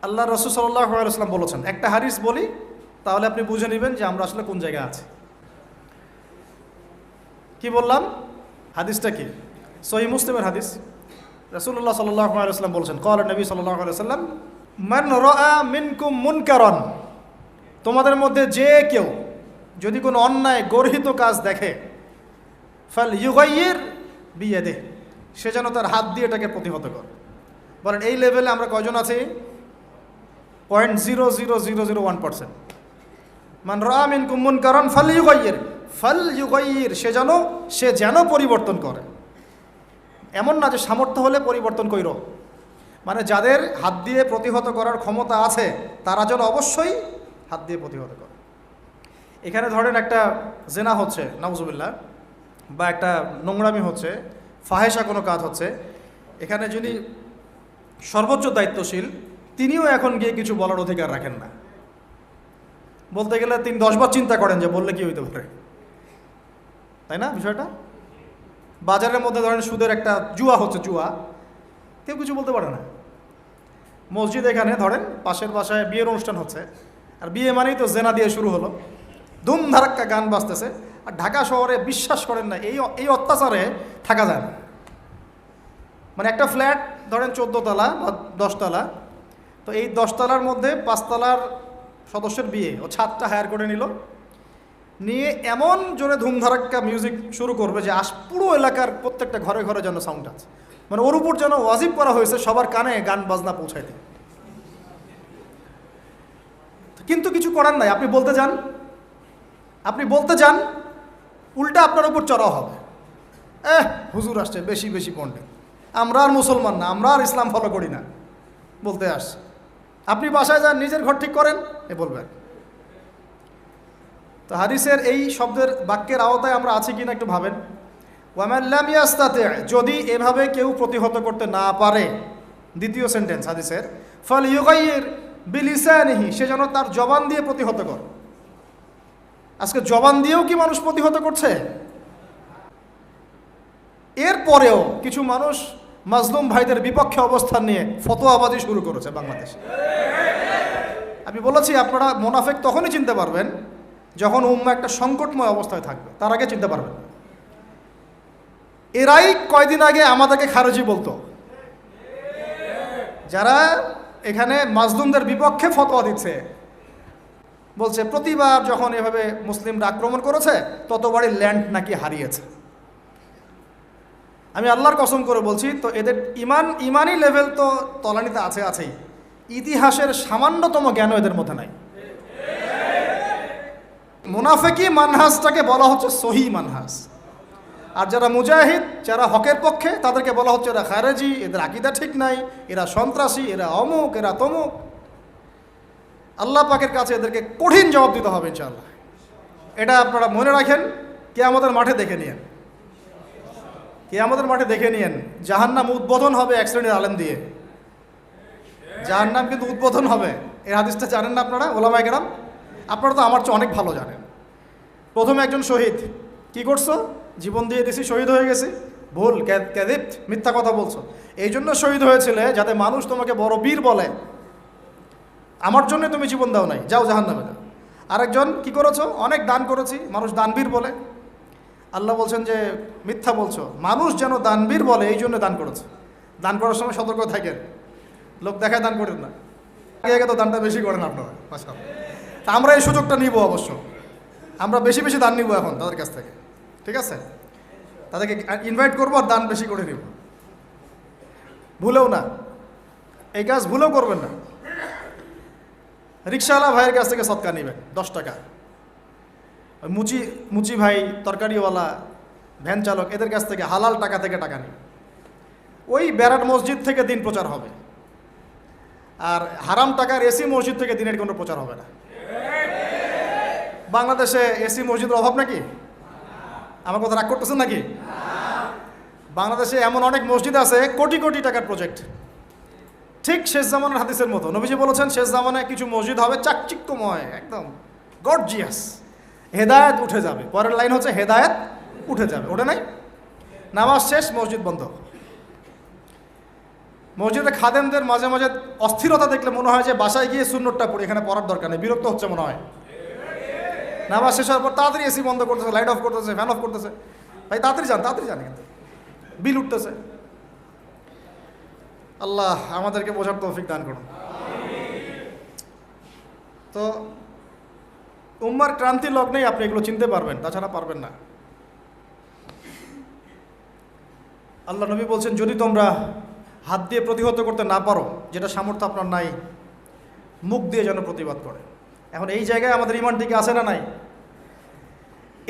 আল্লাহ রাসূল সাল্লাল্লাহু আলাইহি ওয়াসাল্লাম বলেছেন, একটা হাদিস বলি তাহলে আপনি বুঝে নেবেন যে আমরা আসলে কোন জায়গায় আছি। কি বললাম? হাদিসটা কি? সহিহ মুসলিমের হাদিস। রাসূলুল্লাহ সাল্লাল্লাহু আলাইহি ওয়াসাল্লাম বলেছেন, ক্বালা নবী সাল্লাল্লাহু আলাইহি ওয়াসাল্লাম, মান রাআ মিনকুম মুনকারান, তোমাদের মধ্যে যে কেউ যদি কোনো অন্যায় গর্হিত কাজ দেখে, ফালইউগাইয়ির বিয়াদিহি, সে যেন তার হাত দিয়ে এটাকে প্রতিহত করে। বলেন এই লেভেলে আমরা কয়জন আছি? 0.00001%। মান রাআ মিনকুম মুনকারান ফালইউগাইয়ির, সে যেন পরিবর্তন করে। এমন না যে সামর্থ্য হলে পরিবর্তন কইর, মানে যাদের হাত দিয়ে প্রতিহত করার ক্ষমতা আছে তারা যেন অবশ্যই হাত দিয়ে প্রতিহত করে। এখানে ধরেন একটা জেনা হচ্ছে, নাউজুবিল্লাহ, বা একটা নোংরামি হচ্ছে, ফাহেসা কোনো কাজ হচ্ছে, এখানে যিনি সর্বোচ্চ দায়িত্বশীল তিনিও এখন গিয়ে কিছু বলার অধিকার রাখেন না। বলতে গেলে তিনি 10 বার চিন্তা করেন যে বললে কি হইতে পারে, তাই না? বিষয়টা বাজারের মধ্যে ধরেন সুদের একটা জুয়া হচ্ছে, জুয়া, কেউ কিছু বলতে পারে না। মসজিদ এখানে ধরেন পাশের বাসায় বিয়ের অনুষ্ঠান হচ্ছে, আর বিয়ে মানেই তো জেনা দিয়ে শুরু হলো, ধুমধারাক্কা গান বাজতেছে, আর ঢাকা শহরে বিশ্বাস করেন না এই অত্যাচারে থাকা যায় না। মানে একটা ফ্ল্যাট ধরেন 14 তলা বা 10 তলা, তো এই 10 তলার মধ্যে 5 তলার সদস্যের বিয়ে, ও ছাদটা হায়ার করে নিয়ে এমন জোরে ধুমধারাক্কা মিউজিক শুরু করবে যে পুরো এলাকার প্রত্যেকটা ঘরে ঘরে যেন সাউন্ড আছে, মানে ওর উপর যেন ওয়াজিব করা হয়েছে সবার কানে গান বাজনা পৌঁছাইতে। কিন্তু কিছু করার নাই, আপনি বলতে যান উল্টা আপনার উপর চড়াও হবে, হুজুর আসছে বেশি বেশি পণ্ডিত, আমরা আর মুসলমান না, আমরা আর ইসলাম ফলো করি না, বলতে আসছে। আপনি বাসায় যান, নিজের ঘর ঠিক করেন, বলবেন। তো হাদিসের এই শব্দের বাক্যের আওতায় আমরা আছি কিনা একটু ভাবেন। ওয়ামান লাম ইয়াস্তাতি', যদি এভাবে কেউ প্রতিহত করতে না পারে, দ্বিতীয় সেন্টেন্স হাদিসের, ফালইউগাইয়ির বিলিসানিহি, সে যেন তার জবান দিয়ে প্রতিহত করে। আজকে জবান দিয়েও কি মানুষ প্রতিহত করছে? এরপরেও কিছু মানুষ মাজলুম ভাইদের বিপক্ষে অবস্থান নিয়ে ফতোয়াবাজি শুরু করেছে বাংলাদেশে। আমি বলেছি আপনারা মুনাফিক তখনই চিনতে পারবেন যখন উম্মাহ একটা সংকটময় অবস্থায় থাকবে, তার আগে চিনতে পারবেন। এরাই কয়দিন আগে আমাদেরকে খারেজি বলতো, যারা এখানে মাজলুমদের বিপক্ষে ফতোয়া দিচ্ছে, বলছে প্রতিবার যখন এভাবে মুসলিমরা আক্রমণ করেছে ততবারই ল্যান্ড নাকি হারিয়েছে। আমি আল্লাহর কসম করে বলছি, তো এদের ইমানি লেভেল তো তলানিতে আছেই, ইতিহাসের সামান্যতম জ্ঞানও এদের মধ্যে নাই। মুনাফিকি মানহাজটাকে বলা হচ্ছে সহি মানহাজ, আর যারা মুজাহিদ, যারা হকের পক্ষে, তাদেরকে বলা হচ্ছে এরা খারেজি, এদের আকীদা ঠিক নাই, এরা সন্ত্রাসী, এরা অমুক, এরা তমুক। আল্লাহ পাকের কাছে এদেরকে কঠিন জবাব দিতে হবে ইনশাআল্লাহ। এটা আপনারা মনে রাখেন, কিয়ামতের মাঠে দেখে নিয়েন, জাহান্নাম উদ্বোধন হবে এক শ্রেণীর আলেম দিয়ে। জাহান্নাম কিন্তু উদ্বোধন হবে, এই হাদিসটা জানেন না আপনারা ওলামায়ে কেরাম? আপনারা তো আমার চেয়ে অনেক ভালো জানেন। প্রথমে একজন শহীদ, কি করছো? জীবন দিয়ে দিছি, শহীদ হয়ে গেছি। ভুল, কাযিব, মিথ্যা কথা বলছো। এই জন্য শহীদ হয়েছিলে যাতে মানুষ তোমাকে বড় বীর বলে, আমার জন্য তুমি জীবন দাও নাই, যাও জাহান্নামে যাও। আরেকজন, কি করেছো? অনেক দান করেছি, মানুষ দানবীর বলে। আল্লাহ বলছেন যে মিথ্যা বলছো, মানুষ যেন দানবীর বলে এই জন্য দান করেছে। দান করার সময় সতর্ক থাকেন, লোক দেখায় দান করেন না, আগে তো দানটা বেশি করেন আপনারা। তা আমরা এই সুযোগটা নিব, অবশ্য আমরা বেশি বেশি দান নিব এখন তাদের কাছ থেকে, ঠিক আছে? তাদেরকে ইনভাইট করবো আর দান বেশি করে নিব, ভুলেও না, এই কাজ ভুলেও করবেন না। রিক্সাওয়ালা ভাইয়ের কাছ থেকে সদকা নেবেন 10 টাকা, ওই মুচি মুচি ভাই, তরকারিওয়ালা, ভ্যান চালক, এদের কাছ থেকে হালাল টাকা থেকে টাকা নেই। ওই ব্যারাট মসজিদ থেকে দিন প্রচার হবে, আর হারাম টাকার এসি মসজিদ থেকে দিনের কোনো প্রচার হবে না। বাংলাদেশে এসি মসজিদের অভাব নাকি? আমার কথা রাগ করতেছেন নাকি? বাংলাদেশে এমন অনেক মসজিদ আছে কোটি কোটি টাকার প্রজেক্ট, ঠিক শেষ জামানার হাদিসের মতো। নবীজি বলেছেন শেষ জামানায় কিছু মসজিদ হবে চাকচিক্যময়, একদম গর্জিয়াস, হেদায়েত উঠে যাবে। পরের লাইন হচ্ছে হেদায়েত উঠে যাবে, ওটা নাই? নামাজ শেষ, মসজিদ বন্ধ। মসজিদে খাদেমদের মাঝে মাঝে অস্থিরতা দেখলে মনে হয় যে বাসায় গিয়ে সুন্নতটা পড়ি, এখানে পড়ার দরকার নেই, বিরক্ত হচ্ছে মনে হয়। নামাজ শেষ হওয়ার পর তাড়াতাড়ি এসি বন্ধ করতেছে, লাইট অফ করতেছে, ফ্যান অফ করতেছে। ভাই তাড়াতাড়ি যান, কিন্তু বিল উঠতেছে। আল্লাহ আমাদেরকে বোঝার তৌফিক দান করুন। তো উম্মার ক্রান্তি লগ্নেই আপনি এগুলো চিনতে পারবেন, তাছাড়া পারবেন না। আল্লাহ নবী বলছেন, যদি তোমরা হাত দিয়ে প্রতিহত করতে না পারো, যেটা সামর্থ্য আপনার নাই, মুখ দিয়ে যেন প্রতিবাদ করে। এখন এই জায়গায় আমাদের ইমান টিকে আছে না নাই?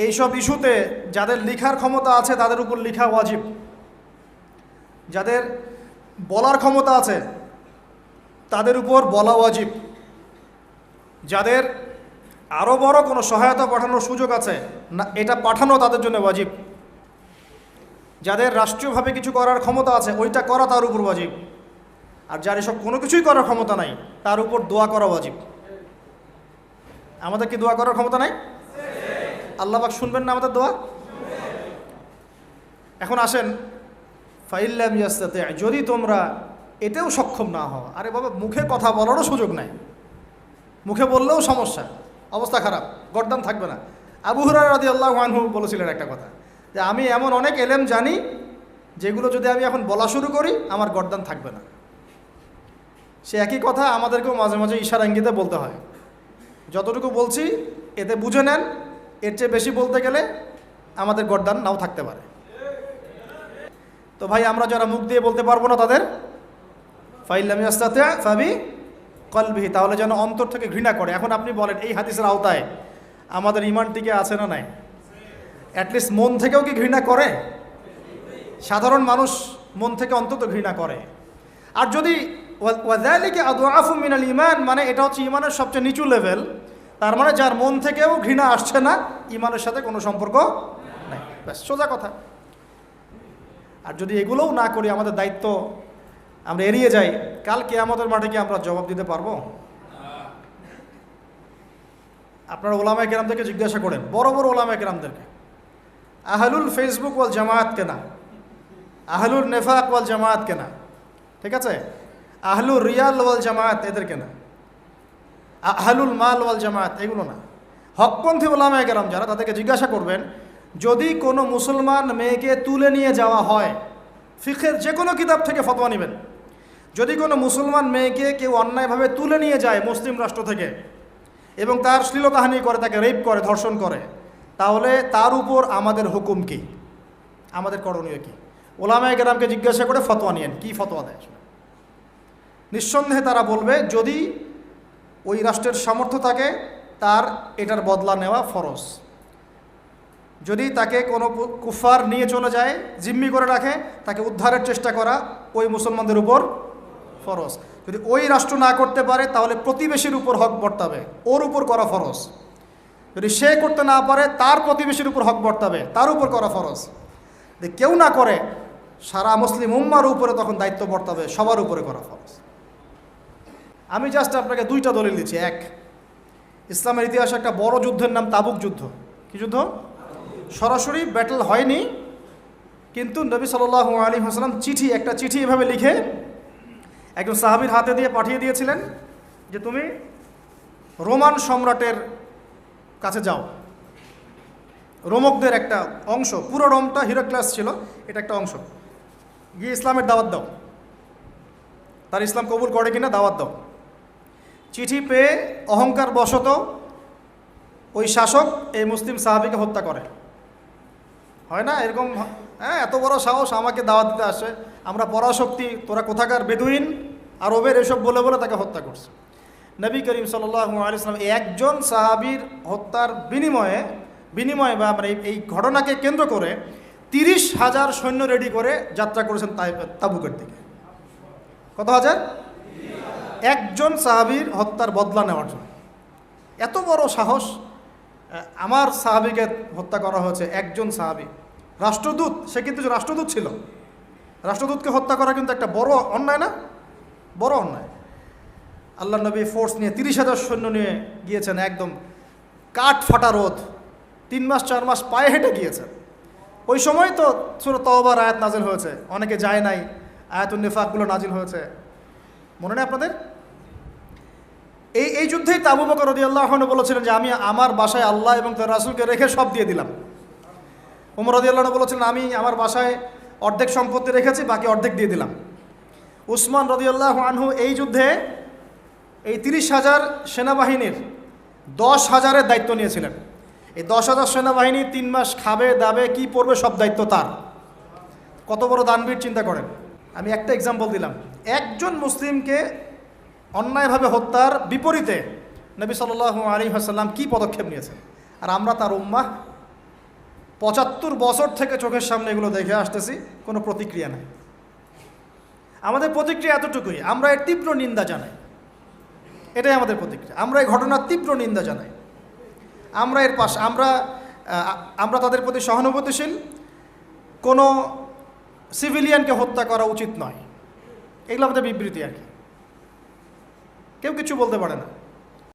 এইসব ইস্যুতে যাদের লিখার ক্ষমতা আছে তাদের উপর লিখা ওয়াজিব, যাদের বলার ক্ষমতা আছে তাদের উপর বলা ওয়াজিব, যাদের আরও বড় কোনো সহায়তা পাঠানোর সুযোগ আছে না, এটা পাঠানো তাদের জন্য ওয়াজিব। যাদের রাষ্ট্রীয়ভাবে কিছু করার ক্ষমতা আছে ওইটা করা তার উপর ওয়াজিব। আর যার এসব কোনো কিছুই করার ক্ষমতা নাই তার উপর দোয়া করা ওয়াজিব। আমাদের কি দোয়া করার ক্ষমতা নাই? আল্লাহ পাক শুনবেন না আমাদের দোয়া? এখন আসেন, ফাইল্লাম ইয়াস্তাতি, যদি তোমরা এতেও সক্ষম না হও। আরে বাবা, মুখে কথা বলারও সুযোগ নাই, মুখে বললেও সমস্যা, অবস্থা খারাপ, গর্দান থাকবে না। আবু হুরায়রা রাদিয়াল্লাহু আনহু বলেছিলেন একটা কথা, যে আমি এমন অনেক এলেম জানি যেগুলো যদি আমি এখন বলা শুরু করি আমার গর্দান থাকবে না। সে একই কথা আমাদেরকেও মাঝে মাঝে ইশারা ইঙ্গিতে বলতে হয়। যতটুকু বলছি এতে বুঝে নেন, এর চেয়ে বেশি বলতে গেলে আমাদের গর্দান নাও থাকতে পারে। তো ভাই, আমরা যারা মুখ দিয়ে বলতে পারবো না তাদের ফাইল্লাম ইয়াস্তাতি ফাবি কলবিহি, তাহলে যেন অন্তর থেকে ঘৃণা করে। এখন আপনি বলেন, এই হাদিসের আওতায় আমাদের ইমান টিকে আছে না নাই? অ্যাটলিস্ট মন থেকেও কি ঘৃণা করে? সাধারণ মানুষ মন থেকে অন্তত ঘৃণা করে। আর যদি ওয়াযালিকা আদআফু মিনাল ঈমান, মানে এটা হচ্ছে ঈমানের সবচেয়ে নিচু লেভেল, তার মানে যার মন থেকেও ঘৃণা আসছে না, ঈমানের সাথে কোনো সম্পর্ক নাই। ব্যাস, সোজা কথা। আর যদি এগুলোও না করি, আমাদের দায়িত্ব আমরা এড়িয়ে যাই, কাল কিয়ামতের মাঠে কি আমরা জবাব দিতে পারবো? আপনারা ওলামায়ে কেরামদেরকে জিজ্ঞাসা করেন, বড় বড় ওলামায়ে কেরামদেরকে, আহলুল ফেসবুক ওয়াল জামায়াত কেনা, আহলুল নেফাক ওয়াল জামায়াত কেনা, ঠিক আছে, আহলুল রিয়াল ওয়াল জামায়াত এদের কেনা, আহলুল মাল ওয়াল জামায়াত এগুলো না। হকপন্থী ওলামায়ে কেরাম যারা, তাদেরকে জিজ্ঞাসা করবেন, যদি কোনো মুসলমান মেয়েকে তুলে নিয়ে যাওয়া হয়, ফিকহের যে কোনো কিতাব থেকে ফতোয়া নেবেন, যদি কোনো মুসলমান মেয়েকে কেউ অন্যায়ভাবে তুলে নিয়ে যায় মুসলিম রাষ্ট্র থেকে এবং তার শ্লীলতাহানি করে, তাকে রেপ করে, ধর্ষণ করে, তাহলে তার উপর আমাদের হুকুম কি, আমাদের করণীয় কি? ওলামায়ে কেরামকে জিজ্ঞাসা করে ফতোয়া নিয়েন, কি ফতোয়া দেয়। নিঃসন্দেহে তারা বলবে, যদি ওই রাষ্ট্রের সামর্থ্য থাকে তার এটার বদলা নেওয়া ফরজ। যদি তাকে কোনো কুফার নিয়ে চলে যায়, জিম্মি করে রাখে, তাকে উদ্ধারের চেষ্টা করা ওই মুসলমানদের উপর ফরজ। যদি ওই রাষ্ট্র না করতে পারে তাহলে প্রতিবেশীর উপর হক বর্তাবে, ওর উপর করা ফরজ। যদি সে করতে না পারে তার প্রতিবেশীর উপর হক বর্তাবে, তার উপর করা ফরজ। যদি কেউ না করে সারা মুসলিম উম্মার উপরে তখন দায়িত্ব বর্তাবে, সবার উপরে করা ফরজ। আমি জাস্ট আপনাকে দুইটা দলিল দিচ্ছি। এক, ইসলামের ইতিহাসে একটা বড় যুদ্ধের নাম তাবুক যুদ্ধ। কি যুদ্ধ? সরাসরি ব্যাটল হয়নি, কিন্তু নবী সাল্লাল্লাহু আলাইহি ওয়াসাল্লাম একটা চিঠি এভাবে লিখে একজন সাহাবীর হাতে দিয়ে পাঠিয়ে দিয়েছিলেন যে তুমি রোমান সম্রাটের কাছে যাও, রোমকদের একটা অংশ, পুরো রোমটা হিরাক্লাস ছিল, এটা একটা অংশ, গিয়ে ইসলামের দাওয়াত দাও, তার ইসলাম কবুল করে কিনা দাওয়াত দাও। চিঠি পেয়ে অহংকার বশত ওই শাসক এই মুসলিম সাহাবীকে হত্যা করে। হয় না এরকম? হ্যাঁ, এত বড় সাহস, আমাকে দাওয়াত দিতে আসে, আমরা পরাশক্তি, তোরা কোথাকার বেদুইন আরবের, এসব বলে বলে তাকে হত্যা করছে। নবী করিম সাল্লাল্লাহু আলাইহি ওয়াসাল্লাম একজন সাহাবীর হত্যার বিনিময়ে বিনিময়ে বা আমরা এই ঘটনাকে কেন্দ্র করে 30,000 সৈন্য রেডি করে যাত্রা করেছেন তাবুকের দিকে। কত হাজার? একজন সাহাবীর হত্যার বদলা নেওয়ার জন্য। এত বড় সাহস! আমার সাহাবীকে হত্যা করা হয়েছে, একজন সাহাবী, রাষ্ট্রদূত, সে কিন্তু রাষ্ট্রদূত ছিল। রাষ্ট্রদূতকে হত্যা করা কিন্তু একটা বড় অন্যায় না? বড় অন্যায়। আল্লাহ নবী ফোর্স নিয়ে 30,000 সৈন্য নিয়ে গিয়েছেন, একদম কাঠ ফাটা রোদ, 3 মাস 4 মাস পায়ে হেঁটে গিয়েছেন। ওই সময় তো সূরা তাওবার আয়াত নাজিল হয়েছে, অনেকে যায় নাই, আয়াতুন নিফাকগুলো নাজিল হয়েছে, মনে নেই আপনাদের? এই যুদ্ধেই তো আবু বকর রাদিয়াল্লাহু আনহু বলেছিলেন যে আমি আমার বাসায় আল্লাহ এবং তার রাসূলকে রেখে সব দিয়ে দিলাম। ওমর রাদিয়াল্লাহু আনহু বলেছিলেন আমি আমার বাসায় অর্ধেক সম্পত্তি রেখেছি, বাকি অর্ধেক দিয়ে দিলাম। উসমান রাদিয়াল্লাহু আনহু এই যুদ্ধে এই 30,000 সেনাবাহিনীর 10,000-এর দায়িত্ব নিয়েছিলেন। এই 10,000 সেনাবাহিনী 3 মাস খাবে দাবে কি পড়বে সব দায়িত্ব তার। কত বড় দানবীর চিন্তা করেন। আমি একটা এক্সাম্পল দিলাম। একজন মুসলিমকে অন্যায়ভাবে হত্যার বিপরীতে নবী সাল্লাল্লাহু আলাইহি ওয়াসাল্লাম কি পদক্ষেপ নিয়েছেন, আর আমরা তার উম্মাহ 75 বছর থেকে চোখের সামনে এগুলো দেখে আসতেছি, কোনো প্রতিক্রিয়া নেই। আমাদের প্রতিক্রিয়া এতটুকুই, আমরা এর তীব্র নিন্দা জানাই, এটাই আমাদের প্রতিক্রিয়া। আমরা এই ঘটনার তীব্র নিন্দা জানাই, আমরা এর পাশে, আমরা তাদের প্রতি সহানুভূতিশীল। কোনো সিভিলিয়ানকে হত্যা করা উচিত নয়, এগুলো আমাদের বিবৃতি আর কি, কেউ কিছু বলতে পারে না।